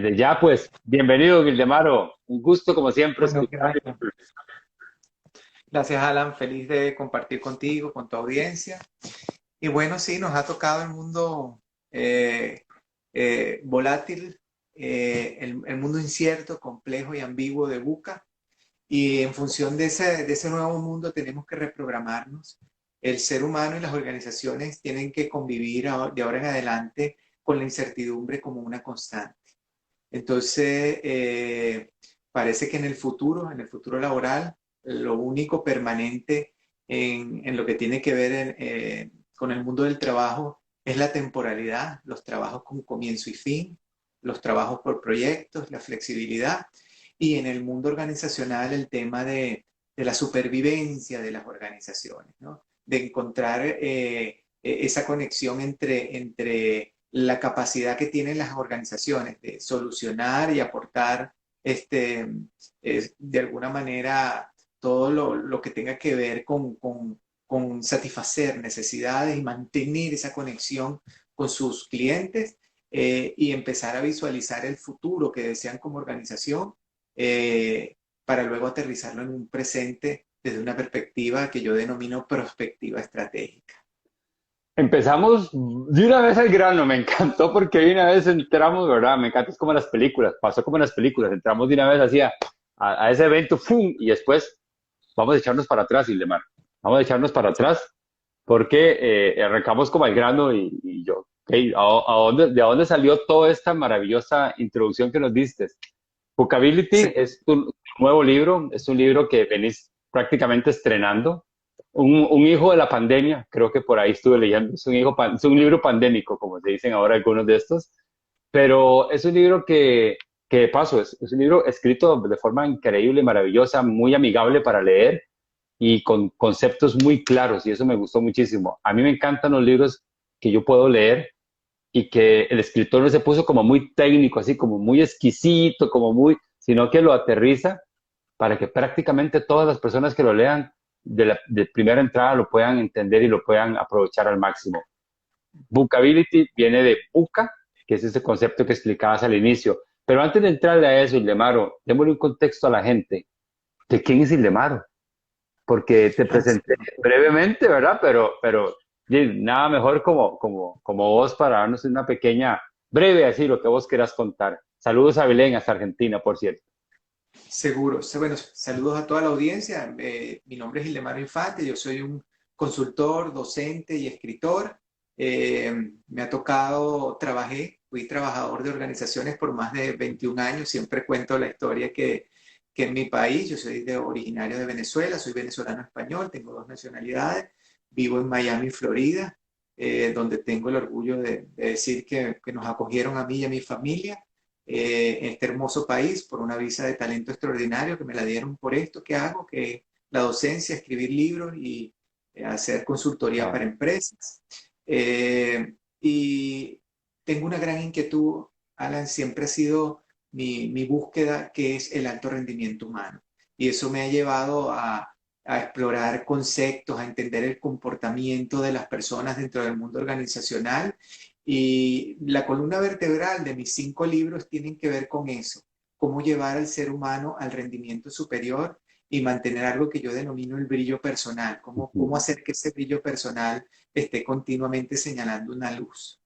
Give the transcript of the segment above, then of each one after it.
Desde ya, pues, bienvenido, Guildemaro. Un gusto, como siempre, Bueno, escuchar. gracias. Gracias, Alan. Feliz de compartir contigo, con tu audiencia. Y bueno, sí, nos ha tocado el mundo eh, volátil, el mundo incierto, complejo y ambiguo de Buca. Y en función de ese nuevo mundo tenemos que reprogramarnos. El ser humano y las organizaciones tienen que convivir de ahora en adelante con la incertidumbre como una constante. Entonces, parece que en el futuro laboral, lo único permanente en lo que tiene que ver con el mundo del trabajo es la temporalidad, los trabajos con comienzo y fin, los trabajos por proyectos, la flexibilidad, y en el mundo organizacional el tema de la supervivencia de las organizaciones, ¿no? De encontrar esa conexión entre la capacidad que tienen las organizaciones de solucionar y aportar de alguna manera todo lo que tenga que ver con satisfacer necesidades y mantener esa conexión con sus clientes, y empezar a visualizar el futuro que desean como organización, para luego aterrizarlo en un presente desde una perspectiva que yo denomino prospectiva estratégica. Empezamos de una vez al grano, me encantó porque de una vez entramos, ¿verdad? Me encanta, es como en las películas, pasó como en las películas, entramos de una vez así a ese evento, ¡fum! Y después vamos a echarnos para atrás, Ildemar. Vamos a echarnos para atrás porque arrancamos como al grano y yo, okay, ¿de dónde salió toda esta maravillosa introducción que nos diste? Bookability Sí. es tu nuevo libro, es un libro que venís prácticamente estrenando. Un hijo de la pandemia, creo que por ahí estuve leyendo, es un libro pandémico, como se dicen ahora algunos de estos, pero es un libro que de paso, es un libro escrito de forma increíble, maravillosa, muy amigable para leer y con conceptos muy claros, y eso me gustó muchísimo. A mí me encantan los libros que yo puedo leer y que el escritor no se puso como muy técnico, así como muy exquisito, como muy, sino que lo aterriza para que prácticamente todas las personas que lo lean de primera entrada lo puedan entender y lo puedan aprovechar al máximo. Bookability viene de buca, que es ese concepto que explicabas al inicio. Pero antes de entrarle a eso, Ildemaro, démosle un contexto a la gente. ¿De quién es Ildemaro? Porque te presenté brevemente, ¿verdad? Pero nada mejor como vos para darnos una pequeña, breve así, lo que vos quieras contar. Saludos a Belén, hasta Argentina, por cierto. Seguro. Bueno, saludos a toda la audiencia. Mi nombre es Gildemaro Infante, yo soy un consultor, docente y escritor. Me ha tocado, fui trabajador de organizaciones por más de 21 años. Siempre cuento la historia que en mi país, yo soy originario de Venezuela, soy venezolano español, tengo dos nacionalidades, vivo en Miami, Florida, donde tengo el orgullo de decir que nos acogieron a mí y a mi familia, en este hermoso país por una visa de talento extraordinario que me la dieron por esto que hago, que es la docencia, escribir libros y hacer consultoría para Wow. empresas. Y tengo una gran inquietud, Alan, siempre ha sido mi búsqueda, que es el alto rendimiento humano. Y eso me ha llevado a explorar conceptos, a entender el comportamiento de las personas dentro del mundo organizacional, y la columna vertebral de mis 5 libros tienen que ver con eso, cómo llevar al ser humano al rendimiento superior y mantener algo que yo denomino el brillo personal, cómo hacer que ese brillo personal esté continuamente señalando una luz.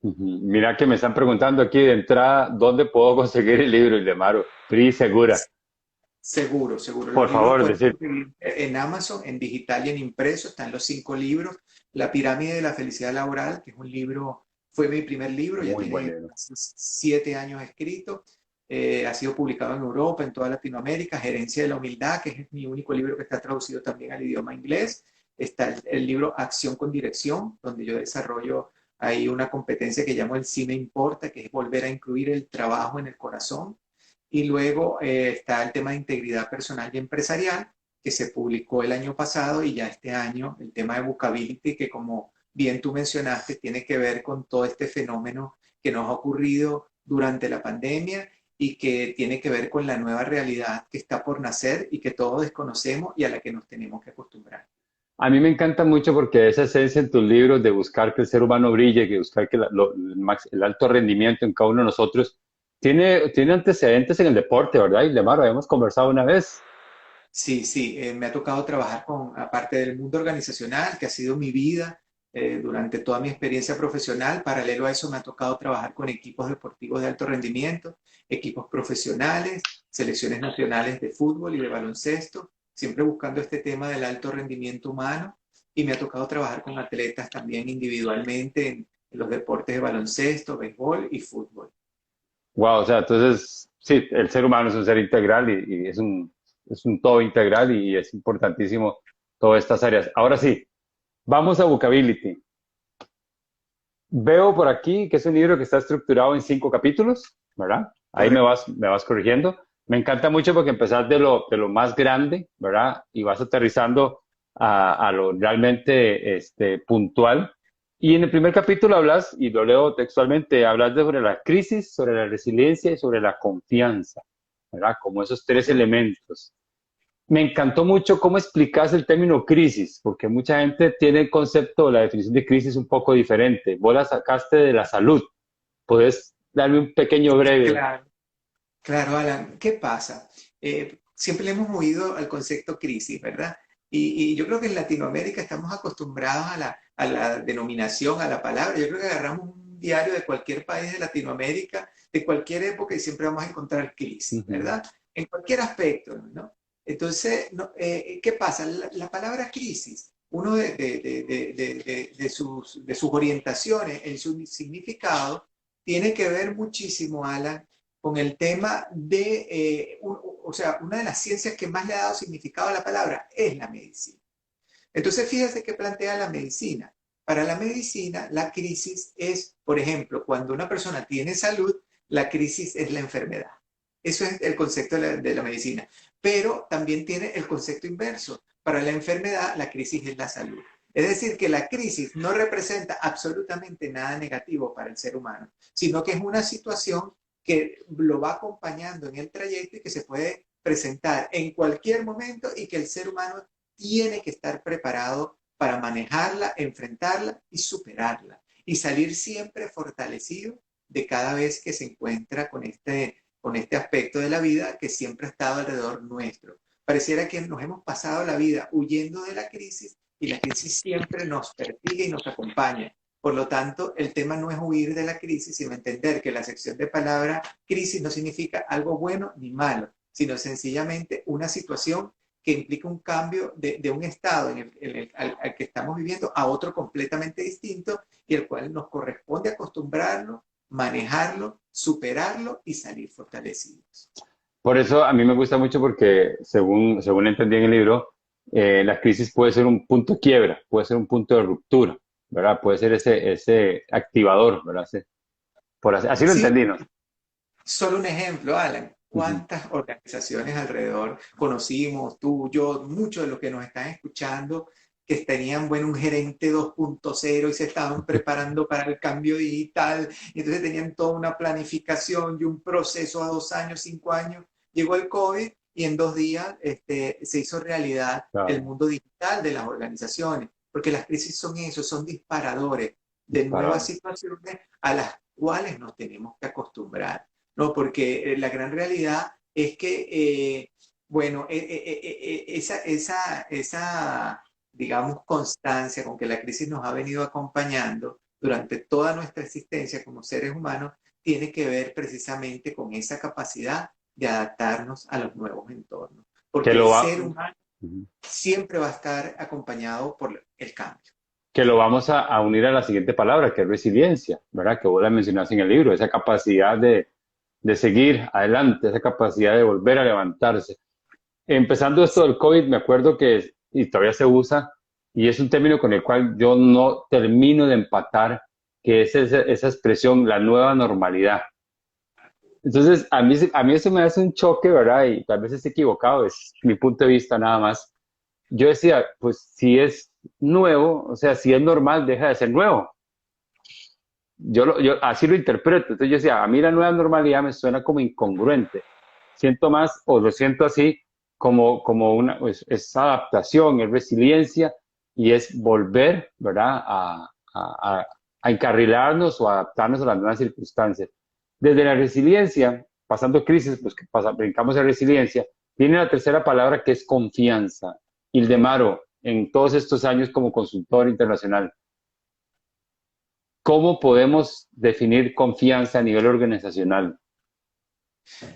Mira que me están preguntando aquí de entrada, ¿dónde puedo conseguir el libro, Ildemaro? Free Segura. Seguro, seguro. Por Los libros favor, pueden decir. conseguir en Amazon, en digital y en impreso. Están los 5 libros. La pirámide de la felicidad laboral, que es un libro, fue mi primer libro, ya Muy buen tiene libro. 7 años escrito. Ha sido publicado en Europa, en toda Latinoamérica. Gerencia de la humildad, que es mi único libro que está traducido también al idioma inglés. Está el libro Acción con Dirección, donde yo desarrollo ahí una competencia que llamo el Sí me importa, que es volver a incluir el trabajo en el corazón. Y luego está el tema de integridad personal y empresarial, que se publicó el año pasado, y ya este año el tema de Bookability, que como bien tú mencionaste, tiene que ver con todo este fenómeno que nos ha ocurrido durante la pandemia y que tiene que ver con la nueva realidad que está por nacer y que todos desconocemos y a la que nos tenemos que acostumbrar. A mí me encanta mucho porque esa esencia en tus libros de buscar que el ser humano brille, que buscar que el alto rendimiento en cada uno de nosotros tiene antecedentes en el deporte, ¿verdad? Ildemar, habíamos conversado una vez. Sí, sí, me ha tocado trabajar con, aparte del mundo organizacional, que ha sido mi vida durante toda mi experiencia profesional, paralelo a eso me ha tocado trabajar con equipos deportivos de alto rendimiento, equipos profesionales, selecciones nacionales de fútbol y de baloncesto, siempre buscando este tema del alto rendimiento humano, y me ha tocado trabajar con atletas también individualmente en los deportes de baloncesto, béisbol y fútbol. Wow, o sea, entonces, sí, el ser humano es un ser integral y es un todo integral y es importantísimo todas estas áreas. Ahora sí, vamos a Bookability. Veo por aquí que es un libro que está estructurado en 5 capítulos, ¿verdad? Ahí Correcto. me vas corrigiendo. Me encanta mucho porque empezás de lo más grande, ¿verdad? Y vas aterrizando a lo realmente puntual. Y en el primer capítulo hablas, y lo leo textualmente, hablas sobre la crisis, sobre la resiliencia y sobre la confianza, ¿verdad? Como esos 3 elementos. Me encantó mucho cómo explicas el término crisis, porque mucha gente tiene el concepto, la definición de crisis un poco diferente. Vos la sacaste de la salud. ¿Puedes darme un pequeño breve? Claro. Claro, Alan, ¿qué pasa? Siempre le hemos oído al concepto crisis, ¿verdad? Y yo creo que en Latinoamérica estamos acostumbrados a la denominación, a la palabra. Yo creo que agarramos un diario de cualquier país de Latinoamérica, de cualquier época, y siempre vamos a encontrar crisis, Ujú. ¿verdad? En cualquier aspecto, ¿no? Entonces, ¿qué pasa? La palabra crisis, uno de sus orientaciones, en su significado, tiene que ver muchísimo, Alan, con el tema de, o sea, una de las ciencias que más le ha dado significado a la palabra es la medicina. Entonces, fíjate que plantea la medicina. Para la medicina, la crisis es, por ejemplo, cuando una persona tiene salud, la crisis es la enfermedad. Eso es el concepto de la medicina. Pero también tiene el concepto inverso. Para la enfermedad, la crisis es la salud. Es decir, que la crisis no representa absolutamente nada negativo para el ser humano, sino que es una situación que lo va acompañando en el trayecto y que se puede presentar en cualquier momento y que el ser humano tiene que estar preparado para manejarla, enfrentarla y superarla y salir siempre fortalecido de cada vez que se encuentra con este aspecto de la vida que siempre ha estado alrededor nuestro. Pareciera que nos hemos pasado la vida huyendo de la crisis y la crisis siempre nos persigue y nos acompaña. Por lo tanto, el tema no es huir de la crisis, sino entender que la sección de palabra crisis no significa algo bueno ni malo, sino sencillamente una situación que implica un cambio de un estado al que estamos viviendo a otro completamente distinto y el cual nos corresponde acostumbrarnos, manejarlo, superarlo y salir fortalecidos. Por eso a mí me gusta mucho porque, según entendí en el libro, la crisis puede ser un punto de quiebra, puede ser un punto de ruptura, ¿verdad? Puede ser ese activador, ¿verdad? Así lo Sí, entendí, ¿no? solo un ejemplo, Alan. Ujú. ¿Cuántas organizaciones alrededor conocimos, tú, yo, muchos de los que nos están escuchando, que tenían, bueno, un gerente 2.0 y se estaban preparando para el cambio digital, y entonces tenían toda una planificación y un proceso a 2 años, 5 años. Llegó el COVID y en 2 días se hizo realidad el Claro, mundo digital de las organizaciones, porque las crisis son eso, son disparadores de nuevas disparador. situaciones a las cuales nos tenemos que acostumbrar. No, porque la gran realidad es que, bueno, digamos, constancia con que la crisis nos ha venido acompañando durante toda nuestra existencia como seres humanos, tiene que ver precisamente con esa capacidad de adaptarnos a los nuevos entornos. Que Porque el lo va, ser humano Ujú. siempre va a estar acompañado por el cambio. Que lo vamos a unir a la siguiente palabra, que es resiliencia, ¿verdad? Que vos la mencionaste en el libro, esa capacidad de seguir adelante, esa capacidad de volver a levantarse. Empezando esto del COVID, me acuerdo que, y todavía se usa, y es un término con el cual yo no termino de empatar, que es esa expresión, la nueva normalidad. Entonces, a mí eso me hace un choque, ¿verdad? Y tal vez esté equivocado, es mi punto de vista nada más. Yo decía, pues si es nuevo, o sea, si es normal, deja de ser nuevo. Yo así lo interpreto. Entonces yo decía, a mí la nueva normalidad me suena como incongruente. Siento más, o lo siento así, como una, pues, es adaptación, es resiliencia y es volver, ¿verdad? A encarrilarnos o adaptarnos a las nuevas circunstancias. Desde la resiliencia, pasando crisis, pues que brincamos a resiliencia, viene la tercera palabra que es confianza. Ildemaro, en todos estos años como consultor internacional, ¿cómo podemos definir confianza a nivel organizacional?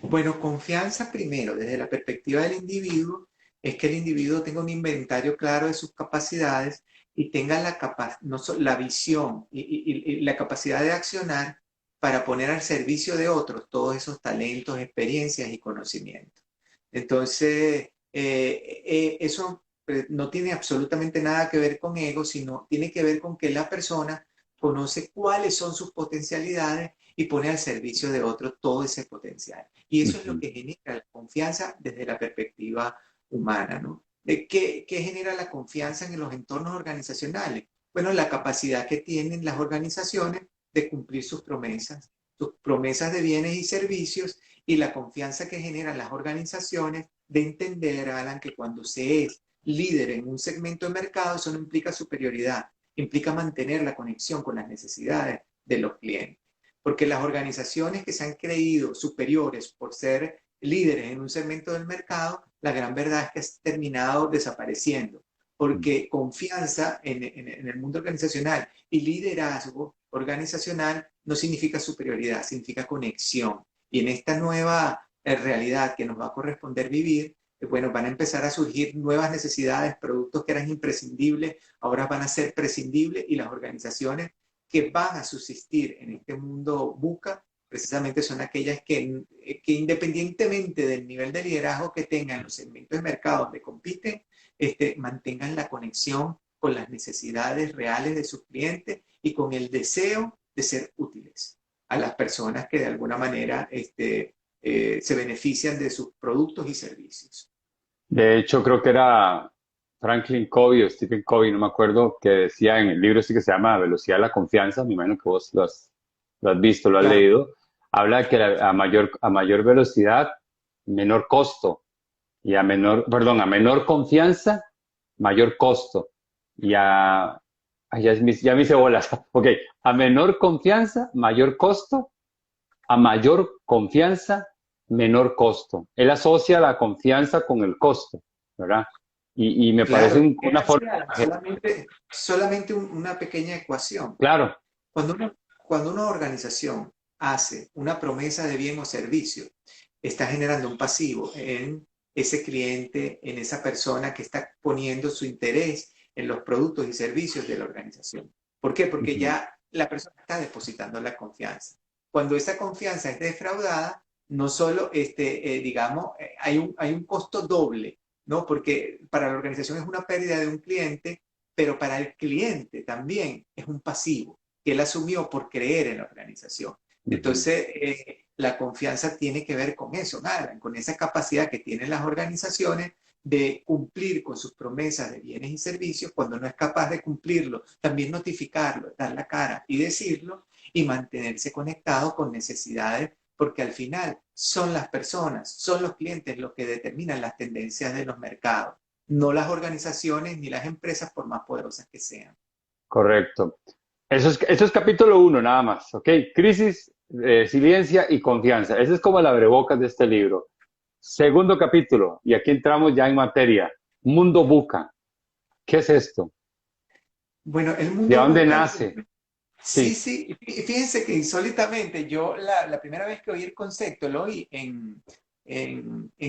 Bueno, confianza primero, desde la perspectiva del individuo, es que el individuo tenga un inventario claro de sus capacidades y tenga no la visión y la capacidad de accionar para poner al servicio de otros todos esos talentos, experiencias y conocimientos. Entonces, eso no tiene absolutamente nada que ver con ego, sino tiene que ver con que la persona conoce cuáles son sus potencialidades y pone al servicio de otros todo ese potencial. Y eso es lo Ujú. que genera la confianza desde la perspectiva humana, ¿no? ¿Qué genera la confianza en los entornos organizacionales? Bueno, la capacidad que tienen las organizaciones de cumplir sus promesas de bienes y servicios, y la confianza que generan las organizaciones de entender, Alan, que cuando se es líder en un segmento de mercado, eso no implica superioridad, implica mantener la conexión con las necesidades de los clientes. Porque las organizaciones que se han creído superiores por ser líderes en un segmento del mercado, la gran verdad es que ha terminado desapareciendo. Porque confianza en el mundo organizacional y liderazgo organizacional no significa superioridad, significa conexión. Y en esta nueva realidad que nos va a corresponder vivir, bueno, van a empezar a surgir nuevas necesidades, productos que eran imprescindibles, ahora van a ser prescindibles, y las organizaciones que van a subsistir en este mundo buca, precisamente son aquellas que independientemente del nivel de liderazgo que tengan los segmentos de mercado donde compiten, mantengan la conexión con las necesidades reales de sus clientes y con el deseo de ser útiles a las personas que de alguna manera se benefician de sus productos y servicios. De hecho, creo que era Franklin Covey o Stephen Covey, no me acuerdo, que decía en el libro este que se llama Velocidad de la Confianza, me imagino que vos lo has visto, lo has Claro, leído, habla de que a mayor velocidad, menor costo, y a menor confianza, mayor costo, y ya me hice bolas, ok, a menor confianza, mayor costo, a mayor confianza, menor costo. Él asocia la confianza con el costo, ¿verdad? Y me parece claro, es una así, forma, Alan, solamente una pequeña ecuación. claro, Cuando una organización hace una promesa de bien o servicio, está generando un pasivo en ese cliente, en esa persona que está poniendo su interés en los productos y servicios de la organización. ¿Por qué? Porque ujú, ya la persona está depositando la confianza. Cuando esa confianza es defraudada, no solo, digamos, hay un costo doble, ¿no? Porque para la organización es una pérdida de un cliente, pero para el cliente también es un pasivo que él asumió por creer en la organización. ujú. Entonces, la confianza tiene que ver con eso, nada, con esa capacidad que tienen las organizaciones de cumplir con sus promesas de bienes y servicios. Cuando no es capaz de cumplirlo, también notificarlo, dar la cara y decirlo, y mantenerse conectado con necesidades, porque al final son las personas, son los clientes los que determinan las tendencias de los mercados, no las organizaciones ni las empresas, por más poderosas que sean. Correcto. Eso es capítulo uno, nada más, ¿ok? Crisis, resiliencia y confianza. Ese es como el abrebocas de este libro. Segundo capítulo, y aquí entramos ya en materia. Mundo Buca. ¿Qué es esto? Bueno, el ¿De mundo dónde buca, nace? sí, Sí. sí, fíjense que insólitamente yo la primera vez que oí el concepto lo oí en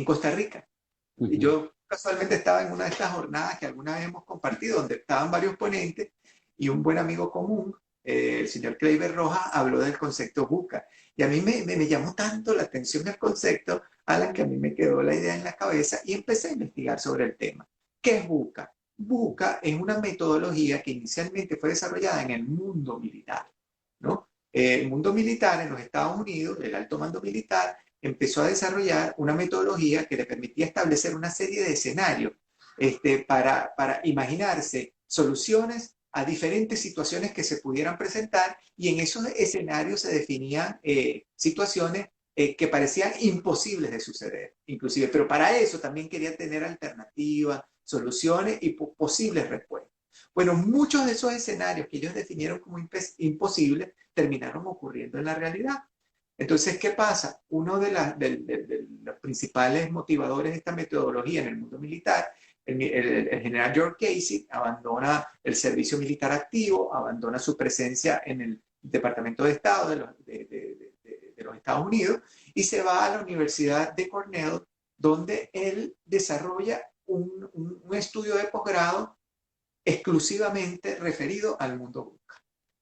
Costa Rica. Ujú, Yo casualmente estaba en una de estas jornadas que alguna vez hemos compartido, donde estaban varios ponentes, y un buen amigo común, el señor Kleiber Rojas, habló del concepto buca. Y a mí me llamó tanto la atención el concepto, Alan, que a mí me quedó la idea en la cabeza y empecé a investigar sobre el tema. ¿Qué es buca? Buca es una metodología que inicialmente fue desarrollada en el mundo militar, ¿no? El mundo militar en los Estados Unidos, el alto mando militar, empezó a desarrollar una metodología que le permitía establecer una serie de escenarios, para imaginarse soluciones a diferentes situaciones que se pudieran presentar, y en esos escenarios se definían situaciones que parecían imposibles de suceder, inclusive, pero para eso también quería tener alternativas, soluciones y posibles respuestas. Bueno, muchos de esos escenarios que ellos definieron como imposibles terminaron ocurriendo en la realidad. Entonces, ¿qué pasa? Uno de los principales motivadores de esta metodología en el mundo militar, el general George Casey, abandona el servicio militar activo, abandona su presencia en el Departamento de Estado de los Estados Unidos y se va a la Universidad de Cornell, donde él desarrolla un estudio de posgrado exclusivamente referido al mundo VUCA,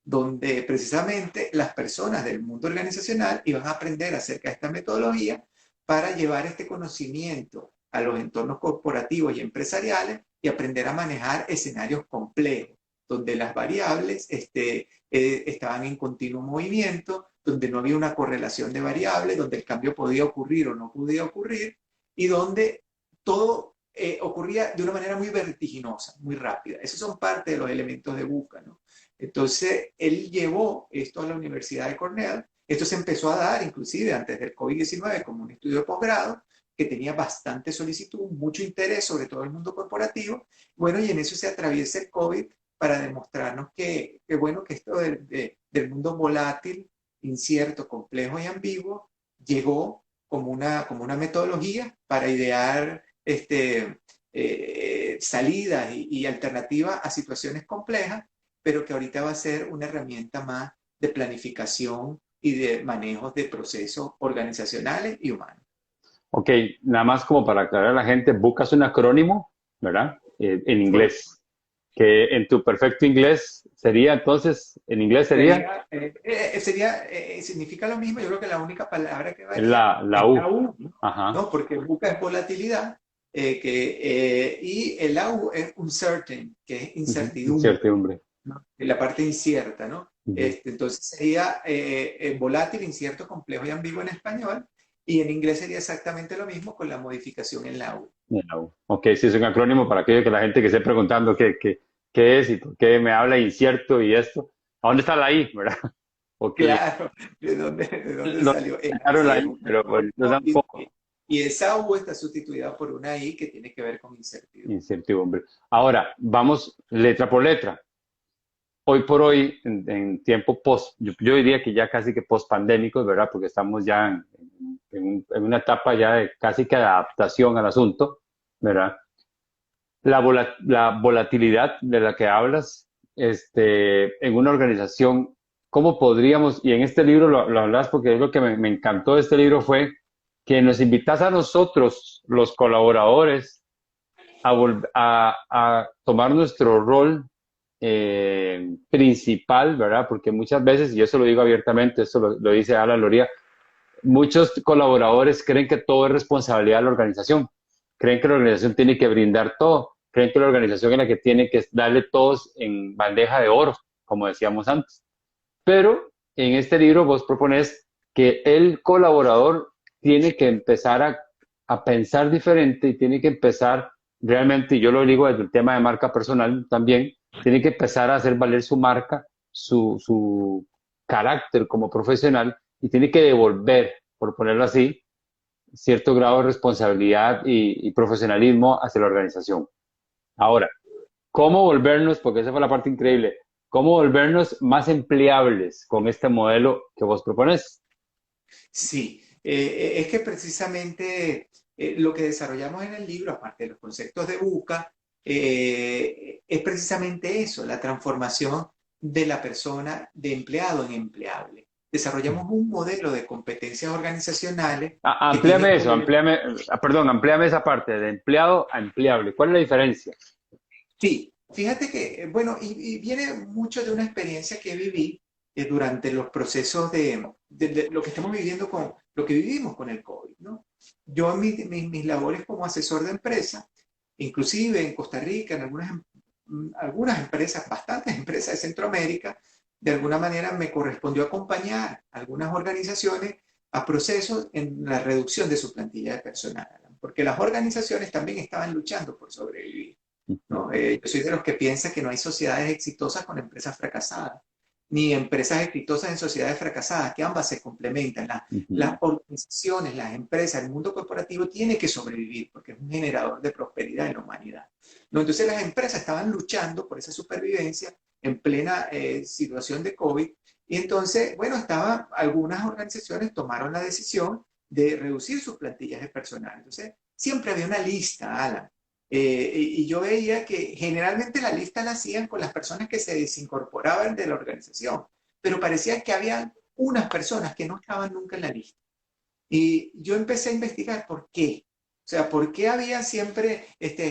donde precisamente las personas del mundo organizacional iban a aprender acerca de esta metodología para llevar este conocimiento a los entornos corporativos y empresariales y aprender a manejar escenarios complejos, donde las variables estaban en continuo movimiento, donde no había una correlación de variables, donde el cambio podía ocurrir o no podía ocurrir, y donde todo ocurría de una manera muy vertiginosa, muy rápida. Esos son parte de los elementos de VUCA, ¿no? Entonces, él llevó esto a la Universidad de Cornell. Esto se empezó a dar, inclusive antes del COVID-19, como un estudio de posgrado, que tenía bastante solicitud, mucho interés, sobre todo el mundo corporativo. Bueno, y en eso se atraviesa el COVID para demostrarnos bueno, que esto del mundo volátil, incierto, complejo y ambiguo, llegó como una metodología para idear salidas y alternativas a situaciones complejas, pero que ahorita va a ser una herramienta más de planificación y de manejos de procesos organizacionales y humanos. Ok, nada más como para aclarar a la gente, VUCA es un acrónimo, ¿verdad? En inglés, que en tu perfecto inglés sería, entonces, en inglés sería significa lo mismo. Yo creo que la única palabra que varía la es U. la U, Ajá. ¿no? Porque VUCA es volatilidad y el AU es uncertain, que es incertidumbre, Incertidumbre. ¿no? En la parte incierta, ¿no? Entonces sería volátil, incierto, complejo y ambiguo en español, y en inglés sería exactamente lo mismo con la modificación en la U. La U. Ok, sí, es un acrónimo para aquello que la gente que esté preguntando qué es y por qué me habla incierto y esto. ¿A dónde está la I, verdad? Ok, Claro, ¿de dónde lo salió? quitaron la Así es, I, pero bueno, nos da un y, poco y esa U está sustituida por una I que tiene que ver con incertidumbre. incertidumbre. Ahora, vamos letra por letra. Hoy por hoy, en tiempo yo diría que ya casi que post pandémicos, ¿verdad? Porque estamos ya en una etapa ya de casi que adaptación al asunto, ¿verdad? La volatilidad de la que hablas, en una organización, ¿cómo podríamos, y en este libro lo hablas porque es lo que me encantó de este libro fue que nos invitas a nosotros, los colaboradores, a tomar nuestro rol principal, ¿verdad? Porque muchas veces, y eso lo digo abiertamente, eso lo dice Alan Loría, muchos colaboradores creen que todo es responsabilidad de la organización, creen que la organización tiene que brindar todo, creen que la organización es la que tiene que darle todos en bandeja de oro, como decíamos antes. Pero en este libro vos propones que el colaborador tiene que empezar a pensar diferente y tiene que empezar realmente, y yo lo digo desde el tema de marca personal también, tiene que empezar a hacer valer su marca, su carácter como profesional y tiene que devolver, por ponerlo así, cierto grado de responsabilidad y profesionalismo hacia la organización. Ahora, ¿cómo volvernos, porque esa fue la parte increíble, cómo volvernos más empleables con este modelo que vos propones? Sí, es que precisamente lo que desarrollamos en el libro, aparte de los conceptos de VUCA, es precisamente eso, la transformación de la persona de empleado en empleable. Desarrollamos un modelo de competencias organizacionales que tiene Amplíame eso, como... perdón, amplíame esa parte de empleado a empleable. ¿Cuál es la diferencia? Sí, fíjate que, bueno, y viene mucho de una experiencia que viví durante los procesos de lo que estamos viviendo lo que vivimos con el COVID, ¿no? Yo en mis labores como asesor de empresa, inclusive en Costa Rica, en algunas empresas, bastantes empresas de Centroamérica, de alguna manera me correspondió acompañar a algunas organizaciones a procesos en la reducción de su plantilla de personal, porque las organizaciones también estaban luchando por sobrevivir, ¿no? Yo soy de los que piensa que no hay sociedades exitosas con empresas fracasadas, ni empresas exitosas en sociedades fracasadas, que ambas se complementan. Las organizaciones, las empresas, el mundo corporativo tiene que sobrevivir porque es un generador de prosperidad en la humanidad, ¿no? Entonces las empresas estaban luchando por esa supervivencia en plena situación de COVID Y entonces, bueno, algunas organizaciones tomaron la decisión de reducir sus plantillas de personal. Entonces, siempre había una lista, Alan. Y yo veía que generalmente la lista la hacían con las personas que se desincorporaban de la organización, pero parecía que había unas personas que no estaban nunca en la lista. Y yo empecé a investigar por qué. O sea, por qué había siempre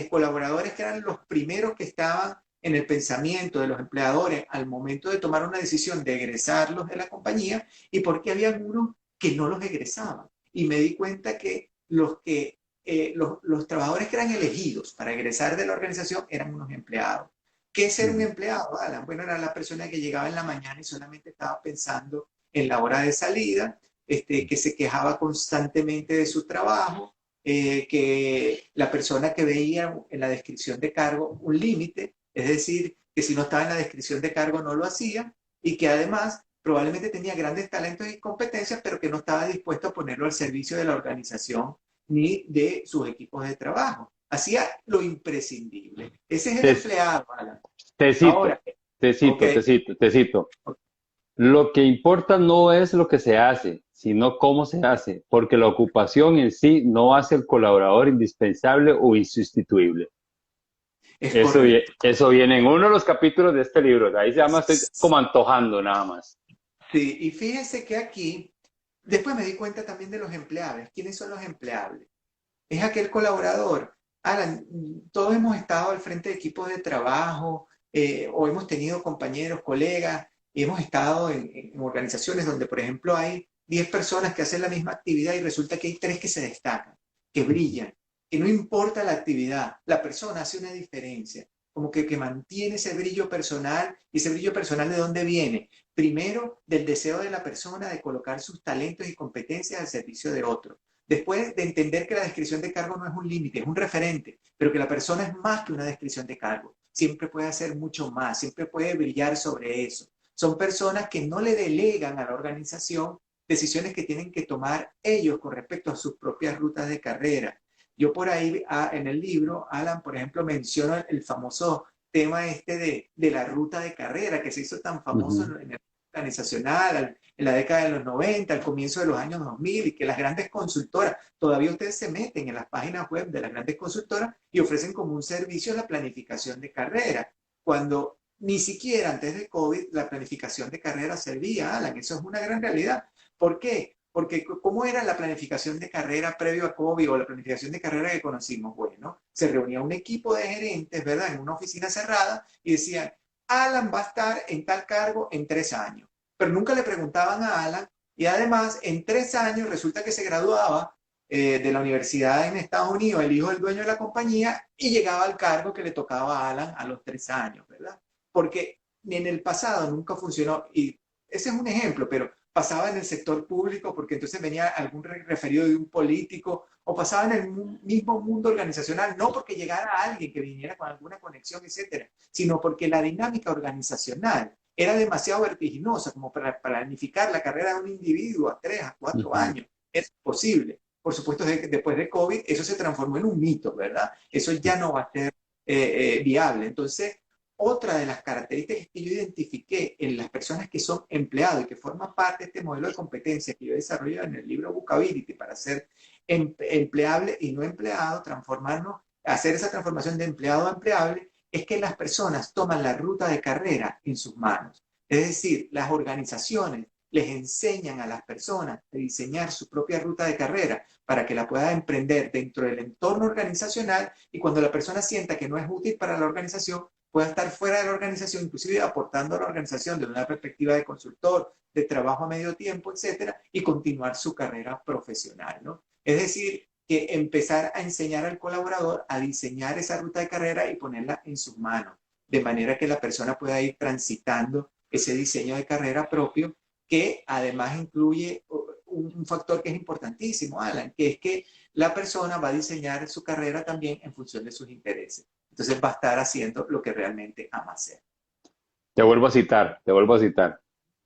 colaboradores que eran los primeros que estaban en el pensamiento de los empleadores al momento de tomar una decisión de egresarlos de la compañía y por qué había algunos que no los egresaban. Y me di cuenta que los trabajadores que eran elegidos para egresar de la organización eran unos empleados. ¿Qué es ser un Ujú. empleado, Alan? Bueno, era la persona que llegaba en la mañana y solamente estaba pensando en la hora de salida, que se quejaba constantemente de su trabajo, que la persona que veía en la descripción de cargo un límite, es decir, que si no estaba en la descripción de cargo no lo hacía y que además probablemente tenía grandes talentos y competencias, pero que no estaba dispuesto a ponerlo al servicio de la organización ni de sus equipos de trabajo. Hacía lo imprescindible. Ese es el Te, empleado, Alan. te Ahora, cito, ok, te cito. Lo que importa no es lo que se hace, sino cómo se hace, porque la ocupación en sí no hace el colaborador indispensable o insustituible. es correcto. Eso viene en uno de los capítulos de este libro. Ahí se llama, estoy como antojando nada más. Sí, y fíjese que aquí, después me di cuenta también de los empleables. ¿Quiénes son los empleables? Es aquel colaborador. Alan, todos hemos estado al frente de equipos de trabajo o hemos tenido compañeros, colegas, y hemos estado en organizaciones donde, por ejemplo, hay 10 personas que hacen la misma actividad y resulta que hay 3 que se destacan, que Ujú. brillan, que no importa la actividad, la persona hace una diferencia, como que mantiene ese brillo personal. ¿Y ese brillo personal de dónde viene? Primero, del deseo de la persona de colocar sus talentos y competencias al servicio de otro. Después de entender que la descripción de cargo no es un límite, es un referente, pero que la persona es más que una descripción de cargo. Siempre puede hacer mucho más, siempre puede brillar sobre eso. Son personas que no le delegan a la organización decisiones que tienen que tomar ellos con respecto a sus propias rutas de carrera. Yo por ahí en el libro, Alan, por ejemplo, menciona el famoso tema de la ruta de carrera que se hizo tan famoso Ujú. en el organizacional, en la década de los 90, al comienzo de los años 2000, y que las grandes consultoras, todavía ustedes se meten en las páginas web de las grandes consultoras y ofrecen como un servicio la planificación de carrera, cuando ni siquiera antes de COVID la planificación de carrera servía, Alan, eso es una gran realidad. ¿Por qué? Porque ¿cómo era la planificación de carrera previo a COVID o la planificación de carrera que conocimos? Bueno, se reunía un equipo de gerentes, ¿verdad? En una oficina cerrada y decían, Alan va a estar en tal cargo en 3 años. Pero nunca le preguntaban a Alan y además en 3 años resulta que se graduaba de la universidad en Estados Unidos, el hijo del dueño de la compañía, y llegaba al cargo que le tocaba a Alan a los 3 años, ¿verdad? Porque en el pasado nunca funcionó y ese es un ejemplo, pero pasaba en el sector público porque entonces venía algún referido de un político o pasaba en el mismo mundo organizacional, no porque llegara alguien que viniera con alguna conexión, etcétera, sino porque la dinámica organizacional era demasiado vertiginosa como para planificar la carrera de un individuo a 3 a 4 Ujú. años. Es posible. Por supuesto, después de COVID, eso se transformó en un mito, ¿verdad? Eso ya no va a ser viable. Entonces, otra de las características que yo identifiqué en las personas que son empleados y que forman parte de este modelo de competencia que yo desarrollo en el libro Bookability para ser empleable y no empleado, transformarnos, hacer esa transformación de empleado a empleable, es que las personas toman la ruta de carrera en sus manos. Es decir, las organizaciones les enseñan a las personas a diseñar su propia ruta de carrera para que la pueda emprender dentro del entorno organizacional y cuando la persona sienta que no es útil para la organización, pueda estar fuera de la organización, inclusive aportando a la organización desde una perspectiva de consultor, de trabajo a medio tiempo, etcétera, y continuar su carrera profesional, ¿no? Es decir, que empezar a enseñar al colaborador a diseñar esa ruta de carrera y ponerla en sus manos, de manera que la persona pueda ir transitando ese diseño de carrera propio, que además incluye un factor que es importantísimo, Alan, que es que la persona va a diseñar su carrera también en función de sus intereses. Entonces va a estar haciendo lo que realmente ama hacer. Te vuelvo a citar.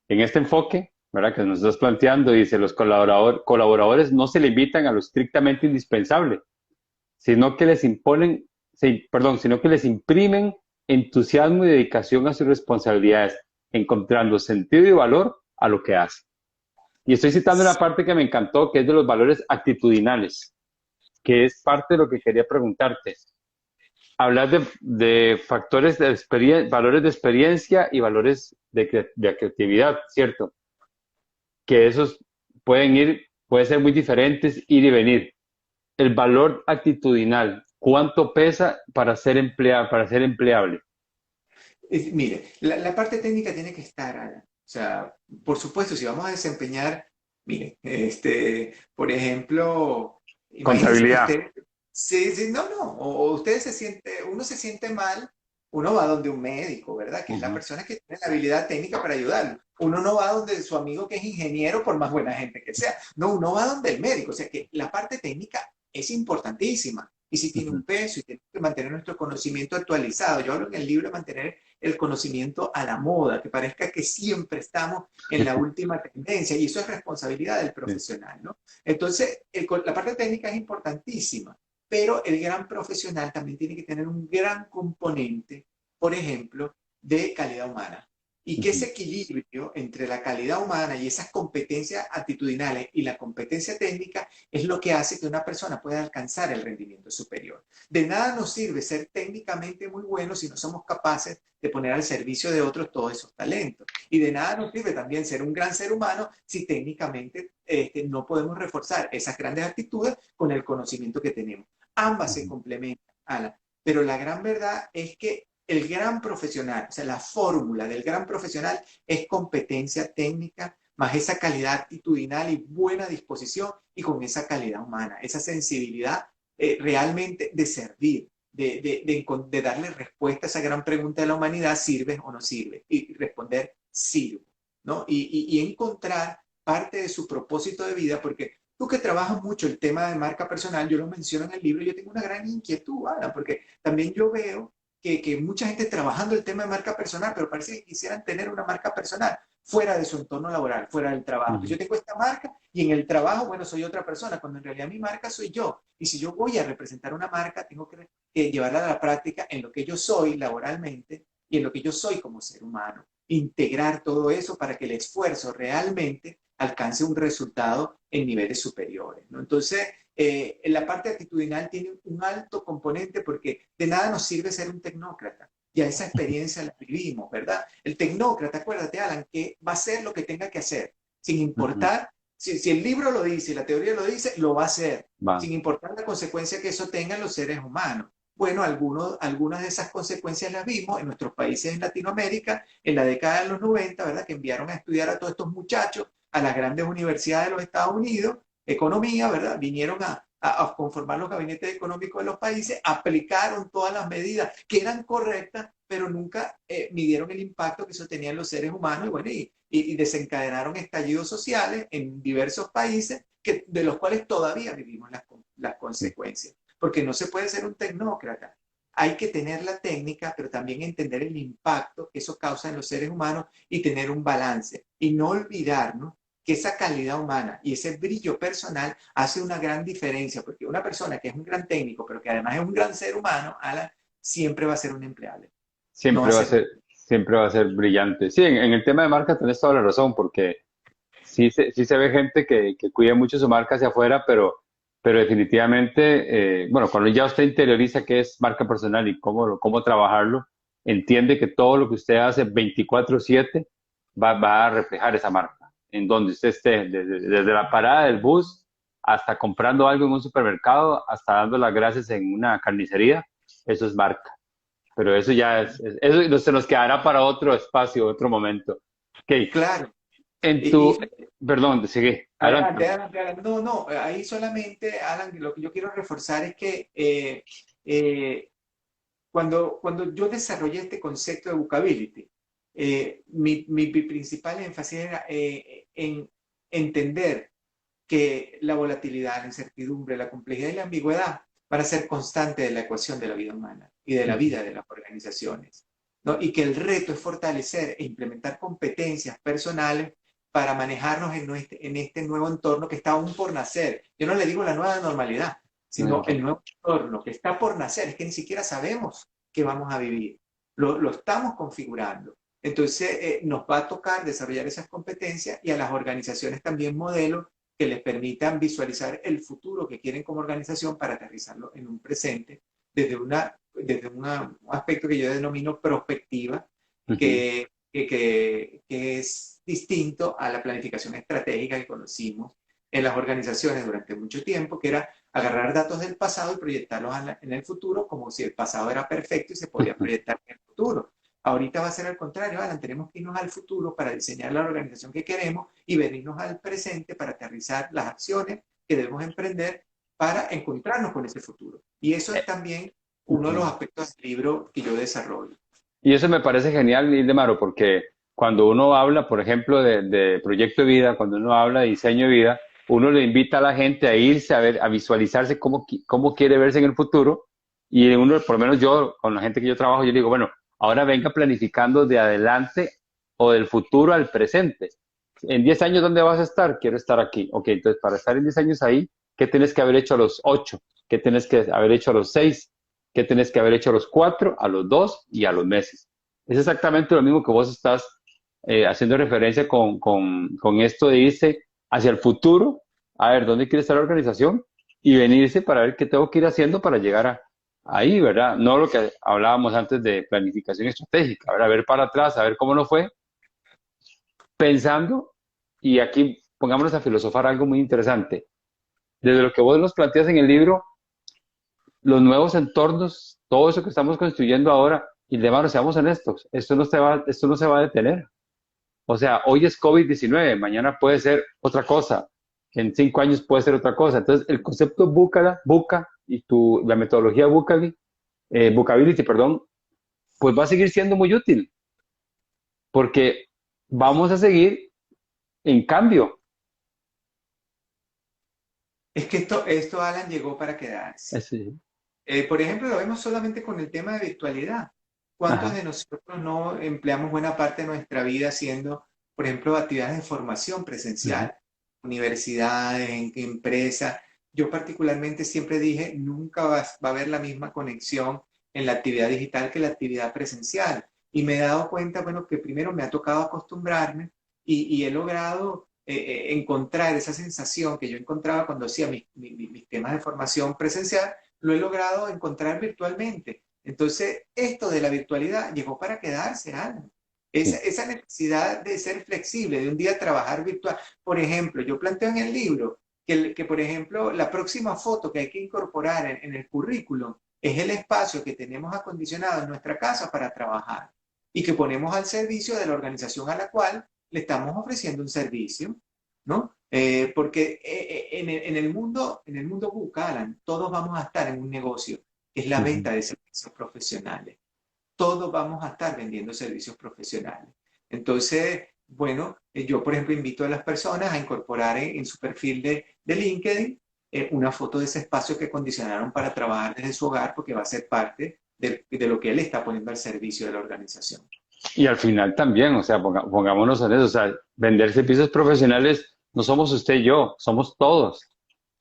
En este enfoque, ¿verdad? Que nos estás planteando, dice, los colaboradores no se limitan a lo estrictamente indispensable, sino que les imponen, sí, perdón, sino que les imprimen entusiasmo y dedicación a sus responsabilidades, encontrando sentido y valor a lo que hace. Y estoy citando una parte que me encantó, que es de los valores actitudinales, que es parte de lo que quería preguntarte. Hablas de factores de valores de experiencia y valores de creatividad, ¿cierto? Que esos pueden ser muy diferentes, ir y venir. El valor actitudinal, ¿cuánto pesa para ser empleable? Mire, la parte técnica tiene que estar, Alan. O sea, por supuesto, si vamos a desempeñar, mire, por ejemplo, imagínense que Contabilidad. usted, sí, sí, no, no, o usted se siente, uno se siente mal, uno va donde un médico, ¿verdad? Que es la Ujú. persona que tiene la habilidad técnica para ayudarlo. Uno no va donde su amigo que es ingeniero, por más buena gente que sea. No, uno va donde el médico. O sea que la parte técnica es importantísima. Y si tiene un Ujú. peso y tenemos que mantener nuestro conocimiento actualizado. Yo hablo en el libro de mantener el conocimiento a la moda, que parezca que siempre estamos en la última tendencia, y eso es responsabilidad del Sí. profesional, ¿no? Entonces, la parte técnica es importantísima, pero el gran profesional también tiene que tener un gran componente, por ejemplo, de calidad humana. Y que ese Ujú. equilibrio entre la calidad humana y esas competencias actitudinales y la competencia técnica es lo que hace que una persona pueda alcanzar el rendimiento superior. De nada nos sirve ser técnicamente muy buenos si no somos capaces de poner al servicio de otros todos esos talentos. Y de nada nos sirve también ser un gran ser humano si técnicamente no podemos reforzar esas grandes actitudes con el conocimiento que tenemos. Ambas se Ujú. complementan, Alan. Pero la gran verdad es que el gran profesional, o sea, la fórmula del gran profesional es competencia técnica más esa calidad actitudinal y buena disposición y con esa calidad humana, esa sensibilidad realmente de servir, de darle respuesta a esa gran pregunta de la humanidad, ¿sirves o no sirves? Y responder, sirvo, ¿no? Y encontrar parte de su propósito de vida, porque tú que trabajas mucho el tema de marca personal, yo lo menciono en el libro, yo tengo una gran inquietud, Ana, porque también yo veo que mucha gente trabajando el tema de marca personal, pero parece que quisieran tener una marca personal fuera de su entorno laboral, fuera del trabajo. Pues Ujú. yo tengo esta marca y en el trabajo, bueno, soy otra persona, cuando en realidad mi marca soy yo. Y si yo voy a representar una marca, tengo que llevarla a la práctica en lo que yo soy laboralmente y en lo que yo soy como ser humano. Integrar todo eso para que el esfuerzo realmente alcance un resultado en niveles superiores, ¿no? Entonces, la parte actitudinal tiene un alto componente porque de nada nos sirve ser un tecnócrata. Ya esa experiencia la vivimos, ¿verdad? El tecnócrata, acuérdate, Alan, que va a hacer lo que tenga que hacer, sin Ujú. importar, si el libro lo dice, la teoría lo dice, lo va a hacer, Va. sin importar la consecuencia que eso tenga en los seres humanos. Bueno, algunas de esas consecuencias las vimos en nuestros países en Latinoamérica en la década de los 90, ¿verdad? Que enviaron a estudiar a todos estos muchachos a las grandes universidades de los Estados Unidos, economía, ¿verdad? Vinieron a conformar los gabinetes económicos de los países, aplicaron todas las medidas que eran correctas, pero nunca midieron el impacto que eso tenía en los seres humanos y, bueno, y desencadenaron estallidos sociales en diversos países de los cuales todavía vivimos las consecuencias. Porque no se puede ser un tecnócrata. Hay que tener la técnica, pero también entender el impacto que eso causa en los seres humanos y tener un balance. Y no olvidarnos que esa calidad humana y ese brillo personal hace una gran diferencia, porque una persona que es un gran técnico, pero que además es un gran ser humano, Alan, siempre va a ser un empleable. No va a Siempre va a ser. ser, siempre va a ser brillante. Sí, en el tema de marca tenés toda la razón, porque sí se ve gente que cuida mucho su marca hacia afuera, pero definitivamente, bueno, cuando ya usted interioriza qué es marca personal y cómo trabajarlo, entiende que todo lo que usted hace 24/7 va a reflejar esa marca, en donde usted esté, desde la parada del bus hasta comprando algo en un supermercado, hasta dando las gracias en una carnicería, eso es marca. Pero eso ya eso se nos quedará para otro espacio, otro momento. Ok, Claro. en Y, tu, y perdón, sigue, adelante, adelante. adelante, adelante. No, no, ahí solamente, Alan, lo que yo quiero reforzar es que cuando yo desarrollé este concepto de Bookability, mi principal énfasis era en entender que la volatilidad, la incertidumbre, la complejidad y la ambigüedad van a ser constantes de la ecuación de la vida humana y de la Ujú. vida de las organizaciones, ¿no? Y que el reto es fortalecer e implementar competencias personales para manejarnos en este nuevo entorno que está aún por nacer. Yo no le digo la nueva normalidad, sino el nuevo entorno que está por nacer. Es que ni siquiera sabemos qué vamos a vivir. Lo estamos configurando. Entonces, nos va a tocar desarrollar esas competencias y a las organizaciones también modelos que les permitan visualizar el futuro que quieren como organización para aterrizarlo en un presente desde un aspecto que yo denomino prospectiva, Ujú. que es distinto a la planificación estratégica que conocimos en las organizaciones durante mucho tiempo, que era agarrar datos del pasado y proyectarlos en el futuro como si el pasado era perfecto y se podía proyectar en el futuro. Ahorita va a ser al contrario, Alan, tenemos que irnos al futuro para diseñar la organización que queremos y venirnos al presente para aterrizar las acciones que debemos emprender para encontrarnos con ese futuro. Y eso es también uno de los Ujú. aspectos del libro que yo desarrollo. Y eso me parece genial, Ildemaro, porque cuando uno habla, por ejemplo, de proyecto de vida, cuando uno habla de diseño de vida, uno le invita a la gente a irse a ver, a visualizarse cómo quiere verse en el futuro. Y uno, por lo menos yo, con la gente que yo trabajo, yo digo, bueno, ahora venga planificando de adelante o del futuro al presente. En 10 años, ¿dónde vas a estar? Quiero estar aquí. Ok, entonces para estar en 10 años ahí, ¿qué tienes que haber hecho a los 8? ¿Qué tienes que haber hecho a los 6? ¿Qué tienes que haber hecho a los 4, a los 2 y a los meses? Es exactamente lo mismo que vos estás haciendo referencia con esto de irse hacia el futuro, a ver dónde quiere estar la organización y venirse para ver qué tengo que ir haciendo para llegar ahí, ¿verdad? No lo que hablábamos antes de planificación estratégica, ¿verdad? Ver para atrás, a ver cómo no fue, pensando, y aquí pongámonos a filosofar algo muy interesante. Desde lo que vos nos planteas en el libro, los nuevos entornos, todo eso que estamos construyendo ahora, y de mano, seamos honestos, esto no se va a detener. O sea, hoy es COVID-19, mañana puede ser otra cosa, en 5 años puede ser otra cosa. Entonces, el concepto Buca y la metodología Bucability, perdón, pues va a seguir siendo muy útil, porque vamos a seguir en cambio. Es que esto, Alan, llegó para quedarse. Sí. Por ejemplo, lo vemos solamente con el tema de virtualidad. ¿Cuántos Ajá. de nosotros no empleamos buena parte de nuestra vida haciendo, por ejemplo, actividades de formación Ujú. presencial, universidades, empresas? Yo particularmente siempre dije, nunca va a haber la misma conexión en la actividad digital que la actividad presencial. Y me he dado cuenta, bueno, que primero me ha tocado acostumbrarme y he logrado encontrar esa sensación que yo encontraba cuando hacía mis temas de formación presencial, lo he logrado encontrar virtualmente. Entonces, esto de la virtualidad llegó para quedarse, Alan. Sí. Esa necesidad de ser flexible, de un día trabajar virtual. Por ejemplo, yo planteo en el libro que, por ejemplo, la próxima foto que hay que incorporar en el currículum es el espacio que tenemos acondicionado en nuestra casa para trabajar y que ponemos al servicio de la organización a la cual le estamos ofreciendo un servicio, ¿no? Porque en el mundo Bucalan, todos vamos a estar en un negocio, que es la Ujú. venta de servicios profesionales. Todos vamos a estar vendiendo servicios profesionales. Entonces, bueno, yo, por ejemplo, invito a las personas a incorporar en su perfil de LinkedIn una foto de ese espacio que condicionaron para trabajar desde su hogar, porque va a ser parte de lo que él está poniendo al servicio de la organización. Y al final también, o sea, pongámonos en eso, o sea, vender servicios profesionales no somos usted y yo, somos todos,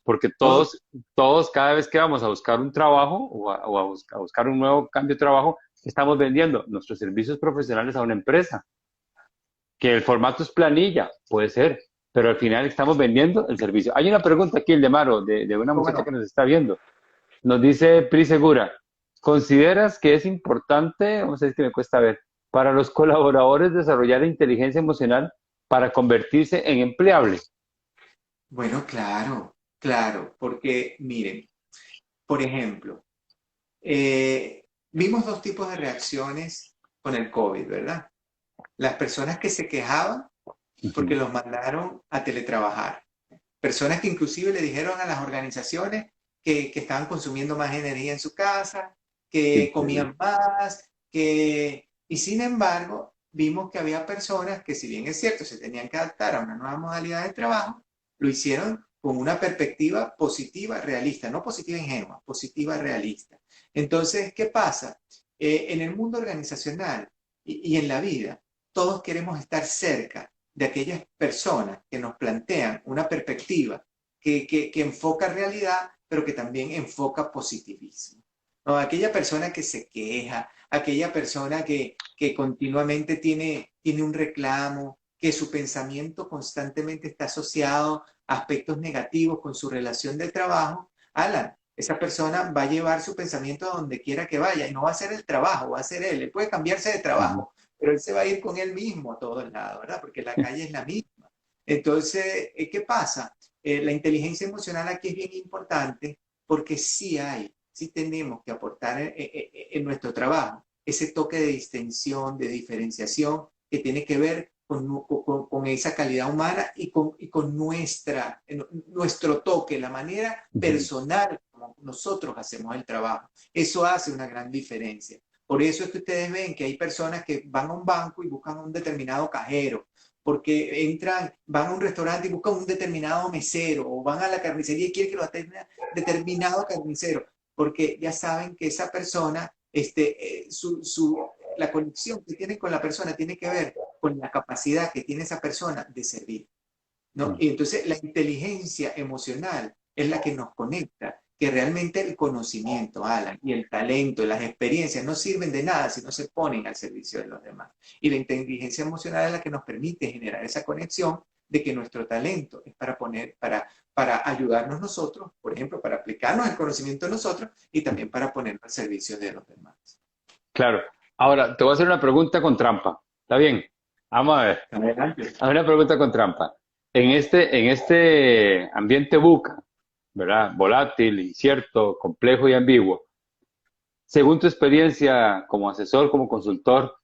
porque Todo. todos cada vez que vamos a buscar un trabajo a buscar un nuevo cambio de trabajo, estamos vendiendo nuestros servicios profesionales a una empresa, que el formato es planilla, puede ser, pero al final estamos vendiendo el servicio. Hay una pregunta aquí, Ildemaro, de una ¿Cómo muchacha que no? nos está viendo. Nos dice Pri Segura, ¿consideras que es importante, o sea, es que me cuesta ver, para los colaboradores desarrollar inteligencia emocional para convertirse en empleable? Bueno, claro, claro, porque miren, por ejemplo, vimos dos tipos de reacciones con el COVID, ¿verdad? Las personas que se quejaban porque Ujú. los mandaron a teletrabajar. Personas que inclusive le dijeron a las organizaciones que estaban consumiendo más energía en su casa, que Increíble. comían más, y sin embargo, vimos que había personas que, si bien es cierto, se tenían que adaptar a una nueva modalidad de trabajo, lo hicieron con una perspectiva positiva, realista, no positiva ingenua, positiva, realista. Entonces, ¿qué pasa? En el mundo organizacional y en la vida, todos queremos estar cerca de aquellas personas que nos plantean una perspectiva que enfoca realidad, pero que también enfoca positivismo, ¿no? Aquella persona que se queja, aquella persona que continuamente tiene un reclamo, que su pensamiento constantemente está asociado a aspectos negativos con su relación de trabajo, Alan, esa persona va a llevar su pensamiento a donde quiera que vaya y no va a ser el trabajo, va a ser él. Él puede cambiarse de Ujú. trabajo, pero él se va a ir con él mismo a todos lados, ¿verdad? Porque la calle es la misma. Entonces, ¿qué pasa? La inteligencia emocional aquí es bien importante porque sí tenemos que aportar en nuestro trabajo ese toque de distensión, de diferenciación que tiene que ver con esa calidad humana y con nuestro toque, la manera Ujú. personal como nosotros hacemos el trabajo. Eso hace una gran diferencia. Por eso es que ustedes ven que hay personas que van a un banco y buscan un determinado cajero, porque van a un restaurante y buscan un determinado mesero, o van a la carnicería y quieren que lo atienda determinado carnicero, porque ya saben que esa persona, la conexión que tienen con la persona tiene que ver con la capacidad que tiene esa persona de servir, ¿no? Sí. Y entonces la inteligencia emocional es la que nos conecta, que realmente el conocimiento, Alan, y el talento, y las experiencias no sirven de nada si no se ponen al servicio de los demás. Y la inteligencia emocional es la que nos permite generar esa conexión de que nuestro talento es para ayudarnos nosotros, por ejemplo, para aplicarnos el conocimiento de nosotros y también para ponerlo al servicio de los demás. Claro. Ahora, te voy a hacer una pregunta con trampa. ¿Está bien? Vamos a ver. Adelante. Haz una pregunta con trampa. En este ambiente buca, ¿verdad? Volátil, incierto, complejo y ambiguo. Según tu experiencia como asesor, como consultor,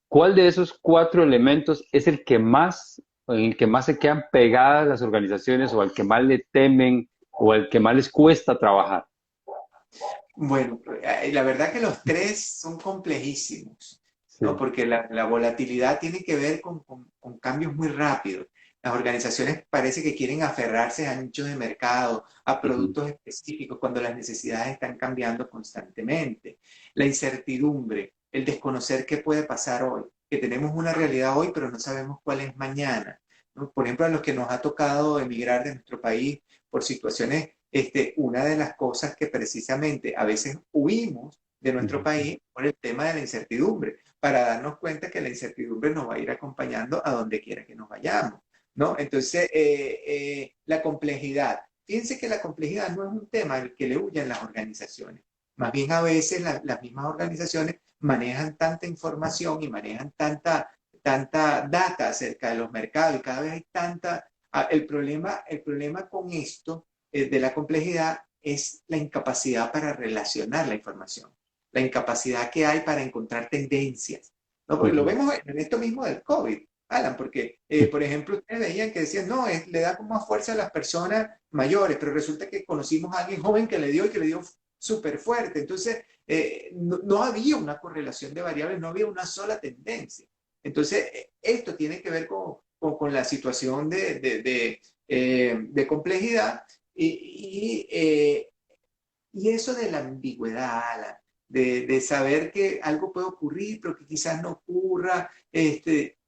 ¿cuál de esos cuatro elementos es el que más, en el que más se quedan pegadas las organizaciones o al que más le temen o al que más les cuesta trabajar? Bueno, la verdad que los tres son complejísimos, ¿no? Sí. Porque la volatilidad tiene que ver con cambios muy rápidos. Las organizaciones parece que quieren aferrarse a nichos de mercado, a Ujú. productos específicos, cuando las necesidades están cambiando constantemente. La incertidumbre, el desconocer qué puede pasar hoy, que tenemos una realidad hoy, pero no sabemos cuál es mañana, ¿no? Por ejemplo, a los que nos ha tocado emigrar de nuestro país por situaciones, una de las cosas que precisamente a veces huimos de nuestro Ujú. país por el tema de la incertidumbre, para darnos cuenta que la incertidumbre nos va a ir acompañando a donde quiera que nos vayamos, ¿no? Entonces, la complejidad. Fíjense que la complejidad no es un tema al que le huyan las organizaciones. Más bien a veces las mismas organizaciones manejan tanta información y manejan tanta data acerca de los mercados y cada vez hay tanta... el problema con esto de la complejidad es la incapacidad para relacionar la información, la incapacidad que hay para encontrar tendencias, ¿no? Porque lo Ujú. vemos en esto mismo del COVID, Alan, porque, por ejemplo, ustedes veían que decían, no, le da como más fuerza a las personas mayores, pero resulta que conocimos a alguien joven que le dio y que le dio súper fuerte. Entonces, no había una correlación de variables, no había una sola tendencia. Entonces, esto tiene que ver con la situación de complejidad y eso de la ambigüedad, de saber que algo puede ocurrir, pero que quizás no ocurra,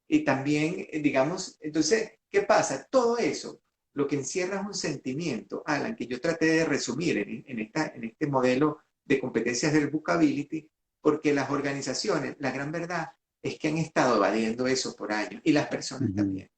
y también, digamos, entonces, ¿qué pasa? Todo eso, lo que encierra es un sentimiento, Alan, que yo traté de resumir en este modelo de competencias del Bookability, porque las organizaciones, la gran verdad es que han estado evadiendo eso por años, y las personas Ujú. también.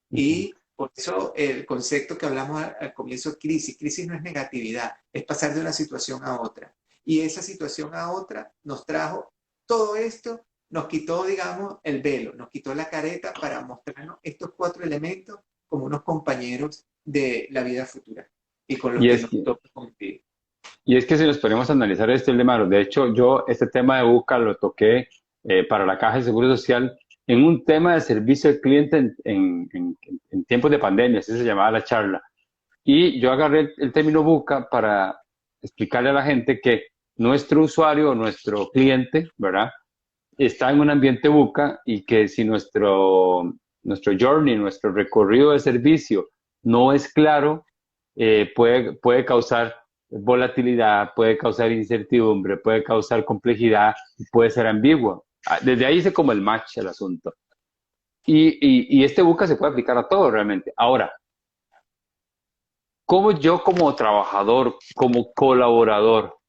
Ujú. Y por eso el concepto que hablamos al comienzo, crisis no es negatividad, es pasar de una situación a otra. Y esa situación a otra nos trajo todo esto, nos quitó, digamos, el velo, nos quitó la careta para mostrarnos estos cuatro elementos como unos compañeros de la vida futura y con los Y que es nos que, toca convivir. y es que si nos ponemos a analizar este tema, de hecho, yo este tema de UCA lo toqué para la Caja de Seguro Social en un tema de servicio al cliente en tiempos de pandemia, así se llamaba la charla. Y yo agarré el término buca para explicarle a la gente que nuestro usuario o nuestro cliente, ¿verdad? Está en un ambiente buca y que si nuestro journey, nuestro recorrido de servicio no es claro, puede causar volatilidad, puede causar incertidumbre, puede causar complejidad, puede ser ambiguo. Desde ahí hice como el match el asunto. Y este buca se puede aplicar a todo realmente. Ahora, ¿cómo yo como trabajador, como colaborador,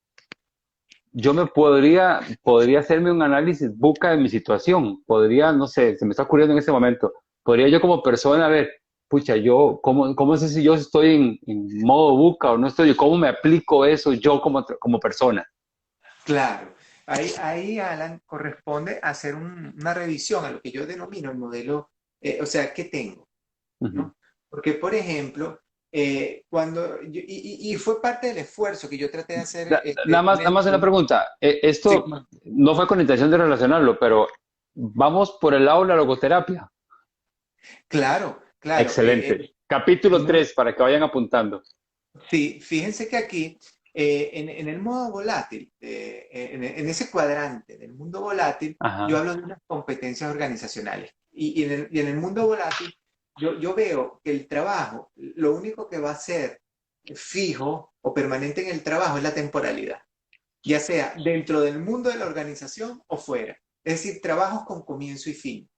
yo podría hacerme un análisis buca de mi situación. Podría, no sé, se me está ocurriendo en este momento. Podría yo como persona ver, pucha, yo, ¿cómo sé si yo estoy en modo buca o no estoy? ¿Cómo me aplico eso yo como persona? Claro, ahí, Alan, corresponde hacer una revisión a lo que yo denomino el modelo, o sea, ¿qué tengo? Ujú. ¿No? Porque, por ejemplo, y fue parte del esfuerzo que yo traté de hacer Nada más una pregunta. sí, Esto no fue con intención de relacionarlo, pero vamos por el lado de la logoterapia. claro, claro. Excelente. Capítulo Muy, 3 para que vayan apuntando. sí, fíjense que aquí, en el modo volátil, en ese cuadrante del mundo volátil, yo Ajá. hablo de unas competencias organizacionales. Y en el mundo volátil, yo veo que el trabajo, lo único que va a ser fijo o permanente en el trabajo es la temporalidad, ya sea dentro del mundo de la organización o fuera. Es decir, trabajos con comienzo y fin.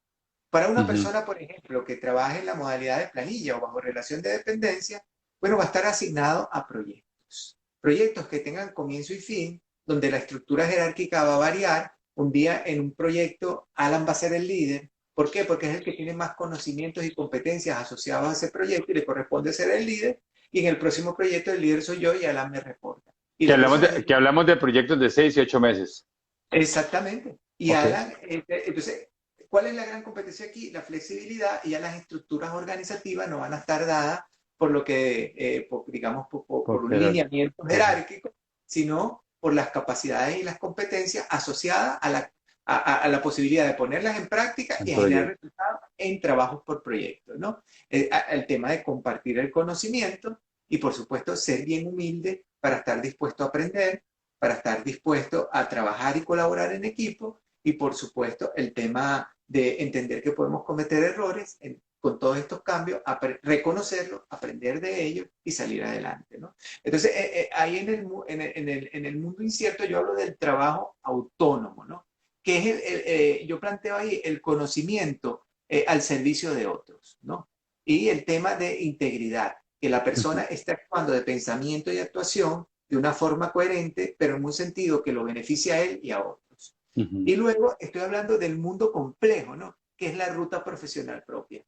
Para una Ujú. persona, por ejemplo, que trabaje en la modalidad de planilla o bajo relación de dependencia, bueno, va a estar asignado a proyectos. Proyectos que tengan comienzo y fin, donde la estructura jerárquica va a variar. Un día en un proyecto, Alan va a ser el líder. ¿Por qué? Porque es el que tiene más conocimientos y competencias asociados a ese proyecto y le corresponde ser el líder. Y en el próximo proyecto el líder soy yo y Alan me reporta. Y la cosa es Que hablamos de proyectos de 6 y 8 meses. exactamente. Y Ok. Alan, entonces, ¿cuál es la gran competencia aquí? La flexibilidad y ya las estructuras organizativas no van a estar dadas por lo que, digamos, por un Porque, lineamiento ajá. jerárquico, sino por las capacidades y las competencias asociadas a la posibilidad de ponerlas en práctica En y a generar proyecto. resultados en trabajos por proyecto, ¿no? El tema de compartir el conocimiento y, por supuesto, ser bien humilde para estar dispuesto a aprender, para estar dispuesto a trabajar y colaborar en equipo y por supuesto el tema de entender que podemos cometer errores con todos estos cambios, reconocerlos, aprender de ellos y salir adelante, ¿no? Entonces, ahí en el mundo incierto yo hablo del trabajo autónomo, ¿no? Que es yo planteo ahí el conocimiento al servicio de otros, ¿no? Y el tema de integridad, que la persona Ujú. está actuando de pensamiento y actuación de una forma coherente, pero en un sentido que lo beneficie a él y a otros. Ujú. Y luego estoy hablando del mundo complejo, ¿no? Que es la ruta profesional propia.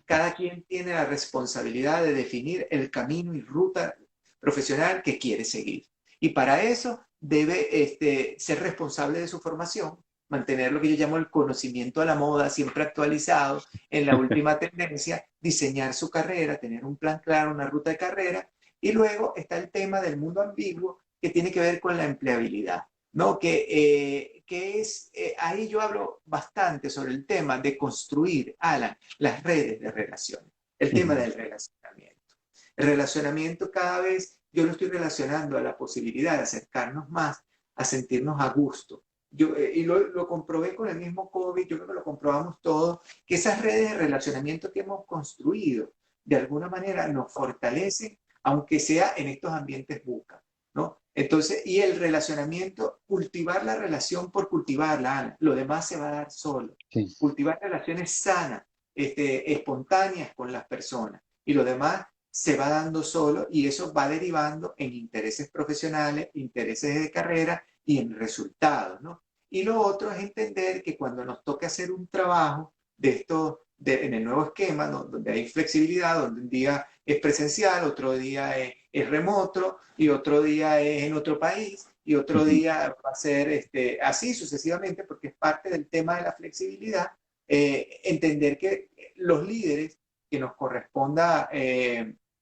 Cada quien tiene la responsabilidad de definir el camino y ruta profesional que quiere seguir. Y para eso debe ser responsable de su formación, mantener lo que yo llamo el conocimiento a la moda, siempre actualizado, en la última tendencia, diseñar su carrera, tener un plan claro, una ruta de carrera. Y luego está el tema del mundo ambiguo que tiene que ver con la empleabilidad, ¿no? Que es, ahí yo hablo bastante sobre el tema de construir, Alan, las redes de relaciones, el tema Ujú. del relacionamiento. El relacionamiento cada vez yo lo estoy relacionando a la posibilidad de acercarnos más, a sentirnos a gusto. Y lo comprobé con el mismo COVID, yo creo que lo comprobamos todos, que esas redes de relacionamiento que hemos construido, de alguna manera nos fortalecen, aunque sea en estos ambientes buca, ¿no? Entonces, y el relacionamiento, cultivar la relación por cultivarla, Ana, lo demás se va a dar solo. Sí. Cultivar relaciones sanas, espontáneas con las personas, y lo demás se va dando solo y eso va derivando en intereses profesionales, intereses de carrera y en resultados, ¿no? Y lo otro es entender que cuando nos toque hacer un trabajo de esto, en el nuevo esquema, ¿no? Donde hay flexibilidad, donde un día es presencial, otro día es remoto y otro día es en otro país y otro Ujú. día va a ser así sucesivamente porque es parte del tema de la flexibilidad. Entender que los líderes que nos corresponda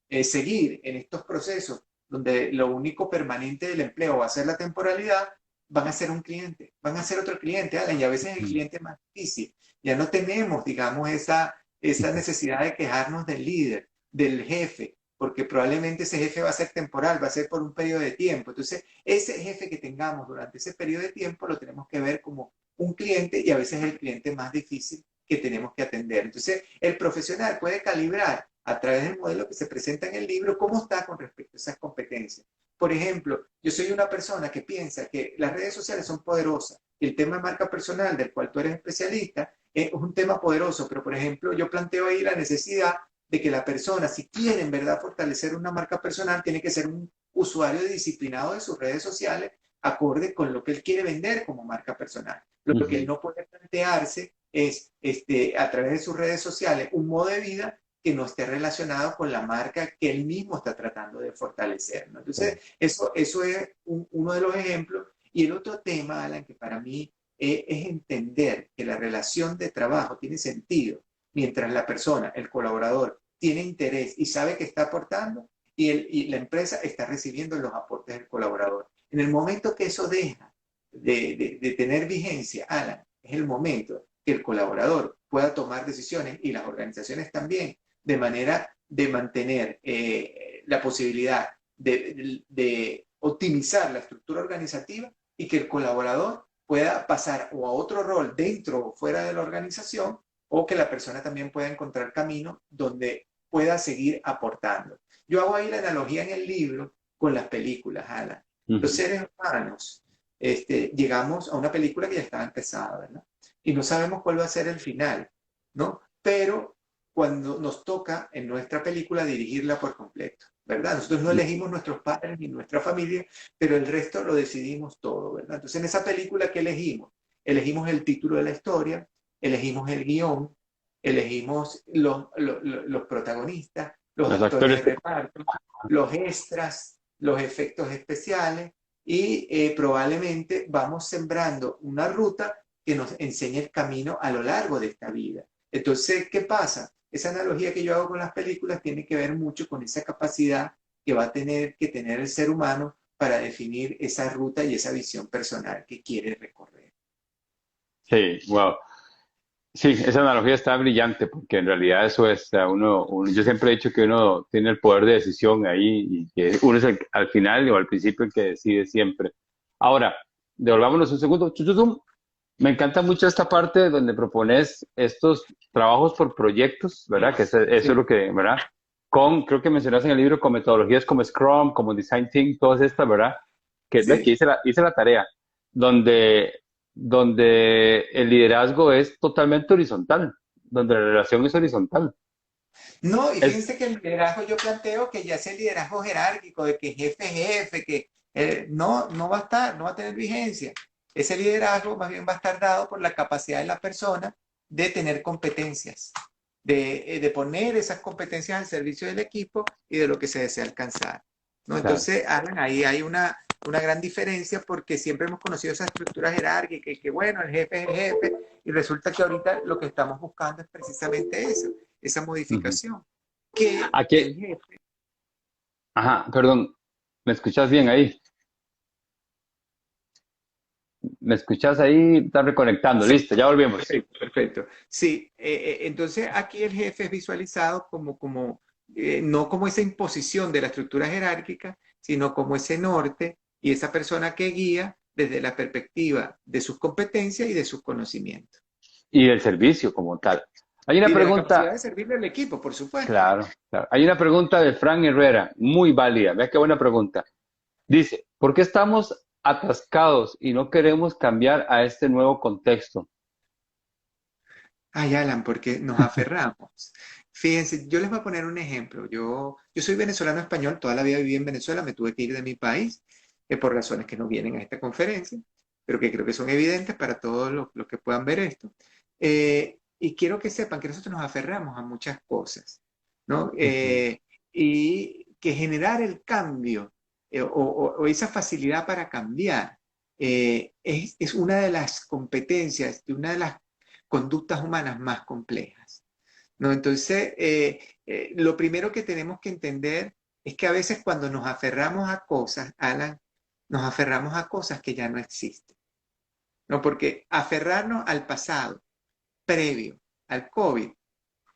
seguir en estos procesos donde lo único permanente del empleo va a ser la temporalidad, van a ser un cliente, van a ser otro cliente, Alan, y a veces el Ujú. cliente es más difícil. Ya no tenemos, digamos, esa necesidad de quejarnos del líder, del jefe, porque probablemente ese jefe va a ser temporal, va a ser por un periodo de tiempo. Entonces, ese jefe que tengamos durante ese periodo de tiempo lo tenemos que ver como un cliente y a veces es el cliente más difícil que tenemos que atender. Entonces, el profesional puede calibrar a través del modelo que se presenta en el libro cómo está con respecto a esas competencias. Por ejemplo, yo soy una persona que piensa que las redes sociales son poderosas y el tema de marca personal, del cual tú eres especialista, es un tema poderoso, pero por ejemplo, yo planteo ahí la necesidad de que la persona, si quiere en verdad fortalecer una marca personal, tiene que ser un usuario disciplinado de sus redes sociales, acorde con lo que él quiere vender como marca personal. Lo que él no puede plantearse es, a través de sus redes sociales, un modo de vida que no esté relacionado con la marca que él mismo está tratando de fortalecer, ¿no? Entonces, eso es uno de los ejemplos. Y el otro tema, Alan, que para mí es entender que la relación de trabajo tiene sentido mientras la persona, el colaborador, tiene interés y sabe que está aportando y la empresa está recibiendo los aportes del colaborador. En el momento que eso deja de tener vigencia, Alan, es el momento que el colaborador pueda tomar decisiones y las organizaciones también, de manera de mantener la posibilidad de optimizar la estructura organizativa y que el colaborador pueda pasar o a otro rol dentro o fuera de la organización, o que la persona también pueda encontrar camino donde pueda seguir aportando. Yo hago ahí la analogía en el libro con las películas, Alan. Los seres humanos llegamos a una película que ya estaba empezada, ¿verdad? Y no sabemos cuál va a ser el final, ¿no? Pero cuando nos toca en nuestra película dirigirla por completo, ¿verdad? Nosotros no elegimos nuestros padres ni nuestra familia, pero el resto lo decidimos todo, ¿verdad? Entonces, en esa película que elegimos, elegimos el título de la historia, elegimos el guión, elegimos los protagonistas, los actores de reparto, los extras, los efectos especiales y probablemente vamos sembrando una ruta que nos enseñe el camino a lo largo de esta vida. Entonces, ¿qué pasa? Esa analogía que yo hago con las películas tiene que ver mucho con esa capacidad que va a tener que tener el ser humano para definir esa ruta y esa visión personal que quiere recorrer. Sí, wow. Sí, esa analogía está brillante porque en realidad eso es, o sea, yo siempre he dicho que uno tiene el poder de decisión ahí y que uno es al final o al principio el que decide siempre. Ahora, devolvámonos un segundo. Chuchutum. Me encanta mucho esta parte donde propones estos trabajos por proyectos, ¿verdad? Que eso es lo que, ¿verdad? Creo que mencionas en el libro con metodologías como Scrum, como Design Thinking, todas estas, ¿verdad? Que es de que hice la tarea, donde, donde el liderazgo es totalmente horizontal, donde la relación es horizontal. No, y Es, fíjense que el liderazgo yo planteo que ya sea el liderazgo jerárquico, de que jefe es jefe, que no va a estar, no va a tener vigencia. Ese liderazgo más bien va a estar dado por la capacidad de la persona de tener competencias, de poner esas competencias al servicio del equipo y de lo que se desea alcanzar, ¿no? claro. Entonces, Alan, ahí hay una gran diferencia porque siempre hemos conocido esa estructura jerárquica y que bueno, el jefe es el jefe y resulta que ahorita lo que estamos buscando es precisamente eso, esa Ujú. modificación, que Aquí, el jefe... ajá, perdón, ¿me escuchas bien ahí? ¿Me escuchas ahí? Está reconectando, Sí, listo, ya volvimos. perfecto, perfecto. Sí, entonces aquí el jefe es visualizado no como esa imposición de la estructura jerárquica, sino como ese norte y esa persona que guía desde la perspectiva de sus competencias y de sus conocimientos. Y del servicio como tal. Hay una Y de la capacidad pregunta, de servirle al equipo, por supuesto. claro, claro. Hay una pregunta de Fran Herrera, muy válida. Vea qué buena pregunta. Dice, ¿por qué estamos atascados y no queremos cambiar a este nuevo contexto? Ay, Alan, porque nos aferramos. Fíjense, yo les voy a poner un ejemplo. Yo soy venezolano español, toda la vida viví en Venezuela, me tuve que ir de mi país por razones que no vienen a esta conferencia, pero que creo que son evidentes para todos los que puedan ver esto. Y quiero que sepan que nosotros nos aferramos a muchas cosas, ¿no? Ujú. Y que generar el cambio o esa facilidad para cambiar es una de las competencias, de una de las conductas humanas más complejas, ¿no? Entonces, lo primero que tenemos que entender es que a veces cuando nos aferramos a cosas, Alan, nos aferramos a cosas que ya no existen, ¿no? Porque aferrarnos al pasado previo al COVID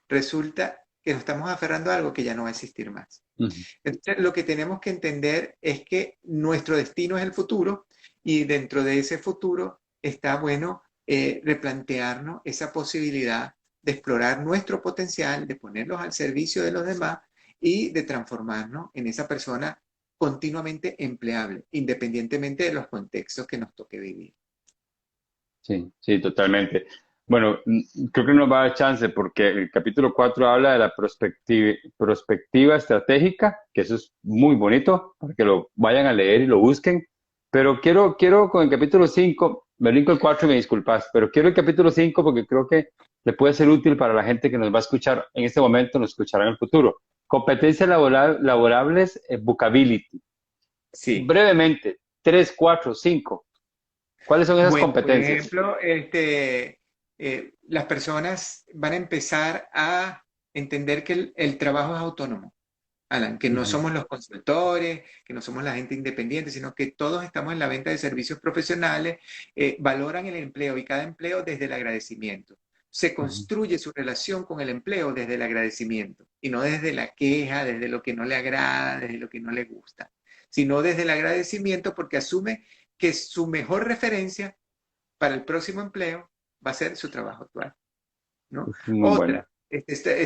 resulta que nos estamos aferrando a algo que ya no va a existir más. Ujú. Entonces, lo que tenemos que entender es que nuestro destino es el futuro y dentro de ese futuro está bueno replantearnos esa posibilidad de explorar nuestro potencial, de ponerlos al servicio de los demás y de transformarnos en esa persona continuamente empleable, independientemente de los contextos que nos toque vivir. Sí, sí, totalmente. Bueno, creo que no nos va a dar chance porque el capítulo 4 habla de la perspectiva estratégica, que eso es muy bonito, para que lo vayan a leer y lo busquen. Pero quiero con el capítulo 5 me brinco el 4 y me disculpas, pero quiero el capítulo 5 porque creo que le puede ser útil para la gente que nos va a escuchar en este momento, nos escuchará en el futuro. Competencias laborables, bookability. Sí. Brevemente, 3, 4, 5. ¿Cuáles son esas Bueno, por competencias? ejemplo, las personas van a empezar a entender que el trabajo es autónomo, Alan, que no Ujú, somos los consultores, que no somos la gente independiente, sino que todos estamos en la venta de servicios profesionales, valoran el empleo y cada empleo desde el agradecimiento. Se ujú, construye su relación con el empleo desde el agradecimiento y no desde la queja, desde lo que no le agrada, desde lo que no le gusta, sino desde el agradecimiento porque asume que su mejor referencia para el próximo empleo va a ser su trabajo actual, ¿no? muy bueno. Otra,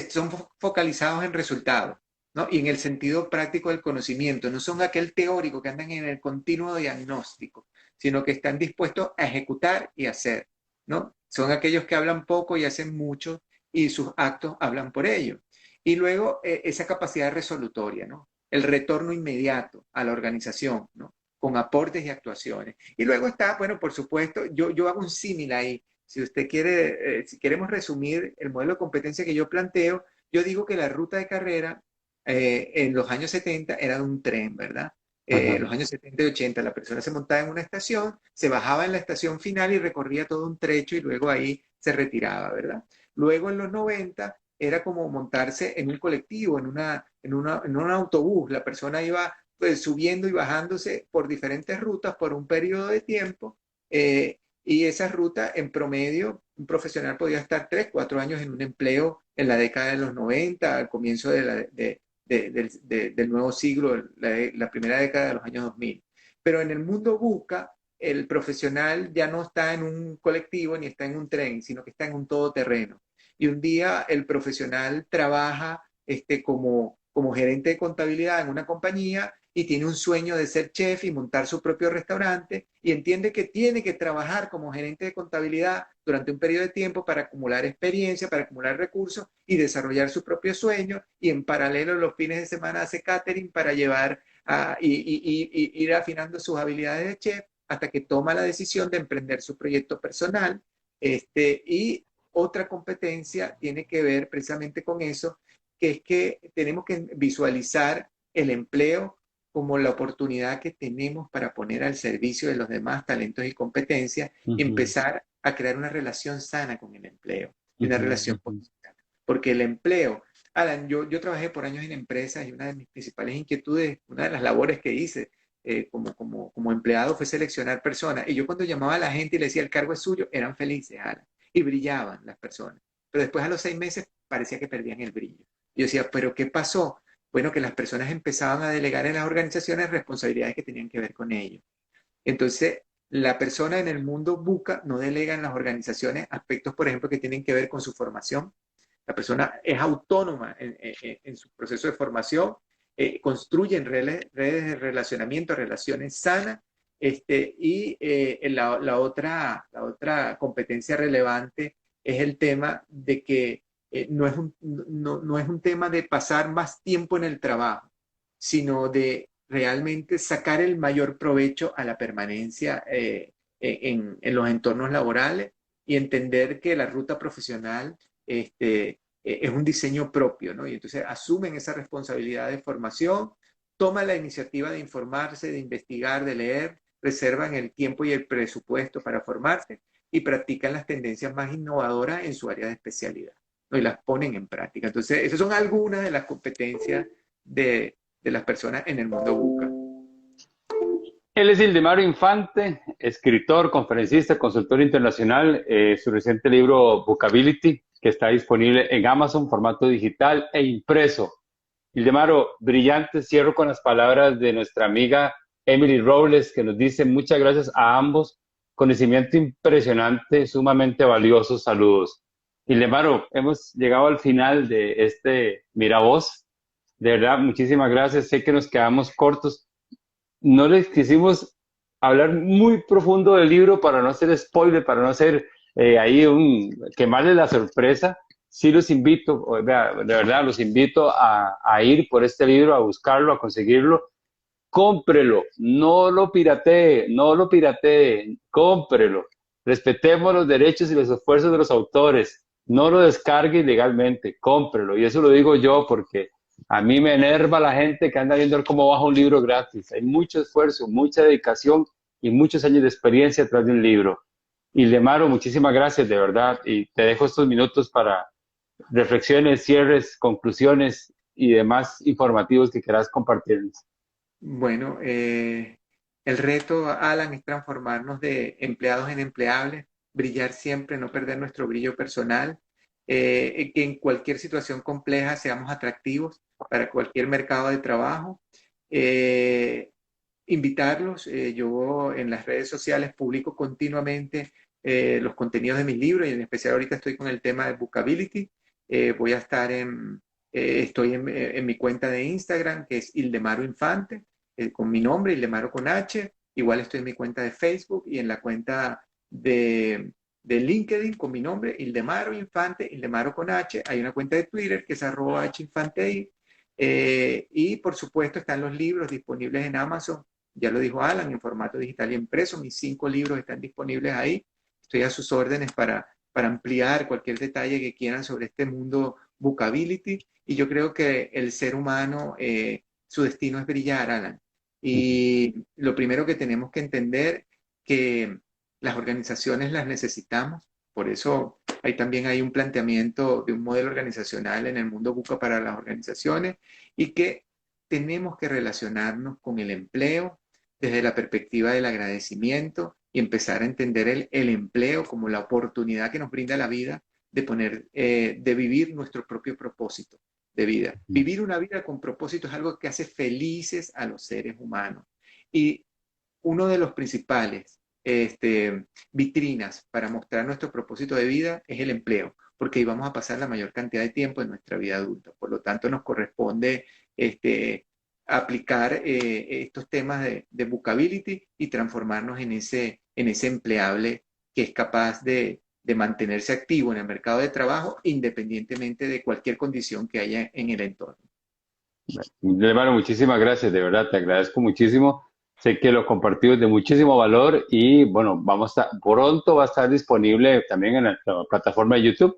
son focalizados en resultados, ¿no? Y en el sentido práctico del conocimiento, no son aquel teórico que andan en el continuo diagnóstico, sino que están dispuestos a ejecutar y hacer, ¿no? Son aquellos que hablan poco y hacen mucho y sus actos hablan por ello. Y luego esa capacidad resolutoria, ¿no? El retorno inmediato a la organización, ¿no? Con aportes y actuaciones. Y luego está, bueno, por supuesto, yo hago un símil ahí. Si usted quiere, si queremos resumir el modelo de competencia que yo planteo, yo digo que la ruta de carrera en los años 70 era de un tren, ¿verdad? Ajá. Los años 70 y 80 la persona se montaba en una estación, se bajaba en la estación final y recorría todo un trecho y luego ahí se retiraba, ¿verdad? Luego en los 90 era como montarse en un colectivo, en un autobús. La persona iba pues, subiendo y bajándose por diferentes rutas por un periodo de tiempo. Y esa ruta, en promedio, un profesional podía estar 3, 4 años en un empleo en la década de los 90, al comienzo del nuevo siglo, la primera década de los años 2000. Pero en el mundo busca, el profesional ya no está en un colectivo ni está en un tren, sino que está en un todoterreno. Y un día el profesional trabaja como gerente de contabilidad en una compañía y tiene un sueño de ser chef y montar su propio restaurante y entiende que tiene que trabajar como gerente de contabilidad durante un periodo de tiempo para acumular experiencia, para acumular recursos y desarrollar su propio sueño y en paralelo los fines de semana hace catering para llevar y ir afinando sus habilidades de chef hasta que toma la decisión de emprender su proyecto personal. Y otra competencia tiene que ver precisamente con eso, que es que tenemos que visualizar el empleo como la oportunidad que tenemos para poner al servicio de los demás talentos y competencias y Ujú, empezar a crear una relación sana con el empleo y una ujú, relación ujú. positiva. Porque el empleo, Alan, yo trabajé por años en empresas y una de mis principales inquietudes, una de las labores que hice como empleado fue seleccionar personas. Y yo cuando llamaba a la gente y le decía el cargo es suyo, eran felices, Alan, y brillaban las personas. Pero después a los 6 meses parecía que perdían el brillo. Yo decía, ¿pero qué pasó? Bueno, que las personas empezaban a delegar en las organizaciones responsabilidades que tenían que ver con ellos. Entonces, la persona en el mundo buca no delega en las organizaciones aspectos, por ejemplo, que tienen que ver con su formación. La persona es autónoma en su proceso de formación, construyen redes de relacionamiento, relaciones sanas, la otra competencia relevante es el tema de que no es un tema de pasar más tiempo en el trabajo, sino de realmente sacar el mayor provecho a la permanencia en los entornos laborales y entender que la ruta profesional es un diseño propio, ¿no? Y entonces asumen esa responsabilidad de formación, toman la iniciativa de informarse, de investigar, de leer, reservan el tiempo y el presupuesto para formarse y practican las tendencias más innovadoras en su área de especialidad, ¿no? Y las ponen en práctica. Entonces, esas son algunas de las competencias de las personas en el mundo buca. Él es Ildemaro Infante, escritor, conferencista, consultor internacional. Su reciente libro Bookability, que está disponible en Amazon, formato digital e impreso. Ildemaro, brillante, cierro con las palabras de nuestra amiga Emily Robles, que nos dice muchas gracias a ambos, conocimiento impresionante, sumamente valioso, saludos. Ildemaro, hemos llegado al final de este Miravoz, de verdad, muchísimas gracias, sé que nos quedamos cortos, no les quisimos hablar muy profundo del libro para no hacer spoiler, para no hacer ahí quemarle la sorpresa. Sí los invito, de verdad, los invito a ir por este libro, a buscarlo, a conseguirlo. cómprelo, no lo piratee, no lo piratee, cómprelo. Respetemos los derechos y los esfuerzos de los autores, no lo descargue ilegalmente, cómprelo. Y eso lo digo yo porque a mí me enerva la gente que anda viendo cómo baja un libro gratis. Hay mucho esfuerzo, mucha dedicación y muchos años de experiencia detrás de un libro. Y Lemaro, muchísimas gracias, de verdad. Y te dejo estos minutos para reflexiones, cierres, conclusiones y demás informativos que quieras compartirnos. Bueno, el reto, Alan, es transformarnos de empleados en empleables, brillar siempre, no perder nuestro brillo personal, que en cualquier situación compleja seamos atractivos para cualquier mercado de trabajo. Eh, Invitarlos, yo en las redes sociales publico continuamente los contenidos de mis libros y en especial ahorita estoy con el tema de Bookability. Voy a estar estoy en mi cuenta de Instagram, que es Ildemaro Infante, con mi nombre, Ildemaro con H. Igual estoy en mi cuenta de Facebook y en la cuenta de LinkedIn con mi nombre, Ildemaro Infante, Ildemaro con H. Hay una cuenta de Twitter que es @hinfantei. Y por supuesto están los libros disponibles en Amazon. Ya lo dijo Alan, en formato digital y impreso. Mis 5 libros están disponibles ahí. Estoy a sus órdenes para ampliar cualquier detalle que quieran sobre este mundo Bookability. Y yo creo que el ser humano, su destino es brillar, Alan. Y lo primero que tenemos que entender que las organizaciones las necesitamos. Por eso también hay un planteamiento de un modelo organizacional en el mundo Buca para las organizaciones y que tenemos que relacionarnos con el empleo desde la perspectiva del agradecimiento y empezar a entender el empleo como la oportunidad que nos brinda la vida de vivir nuestro propio propósito de vida. Vivir una vida con propósito es algo que hace felices a los seres humanos. Y uno de los principales vitrinas para mostrar nuestro propósito de vida es el empleo, porque ahí vamos a pasar la mayor cantidad de tiempo en nuestra vida adulta. Por lo tanto, nos corresponde aplicar estos temas de bookability y transformarnos en ese empleable que es capaz de mantenerse activo en el mercado de trabajo independientemente de cualquier condición que haya en el entorno. Hermano, muchísimas gracias, de verdad, te agradezco muchísimo. Sé que lo compartido es de muchísimo valor y bueno, pronto va a estar disponible también en la plataforma de YouTube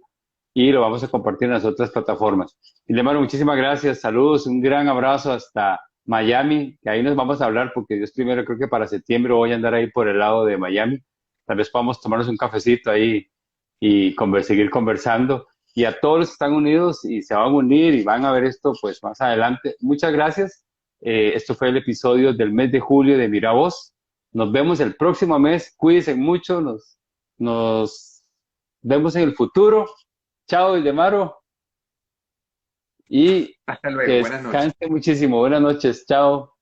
y lo vamos a compartir en las otras plataformas. Y hermano, muchísimas gracias, saludos, un gran abrazo hasta Miami, que ahí nos vamos a hablar porque Dios primero, creo que para septiembre voy a andar ahí por el lado de Miami. Tal vez podamos tomarnos un cafecito ahí y seguir conversando. Y a todos los que están unidos y se van a unir y van a ver esto pues más adelante. Muchas gracias. Esto fue el episodio del mes de julio de Mira Vos. Nos vemos el próximo mes. Cuídense mucho. Nos vemos en el futuro. Chao, Ildemaro. Y Hasta que luego. Buenas noches. descanse muchísimo. Buenas noches. Chao.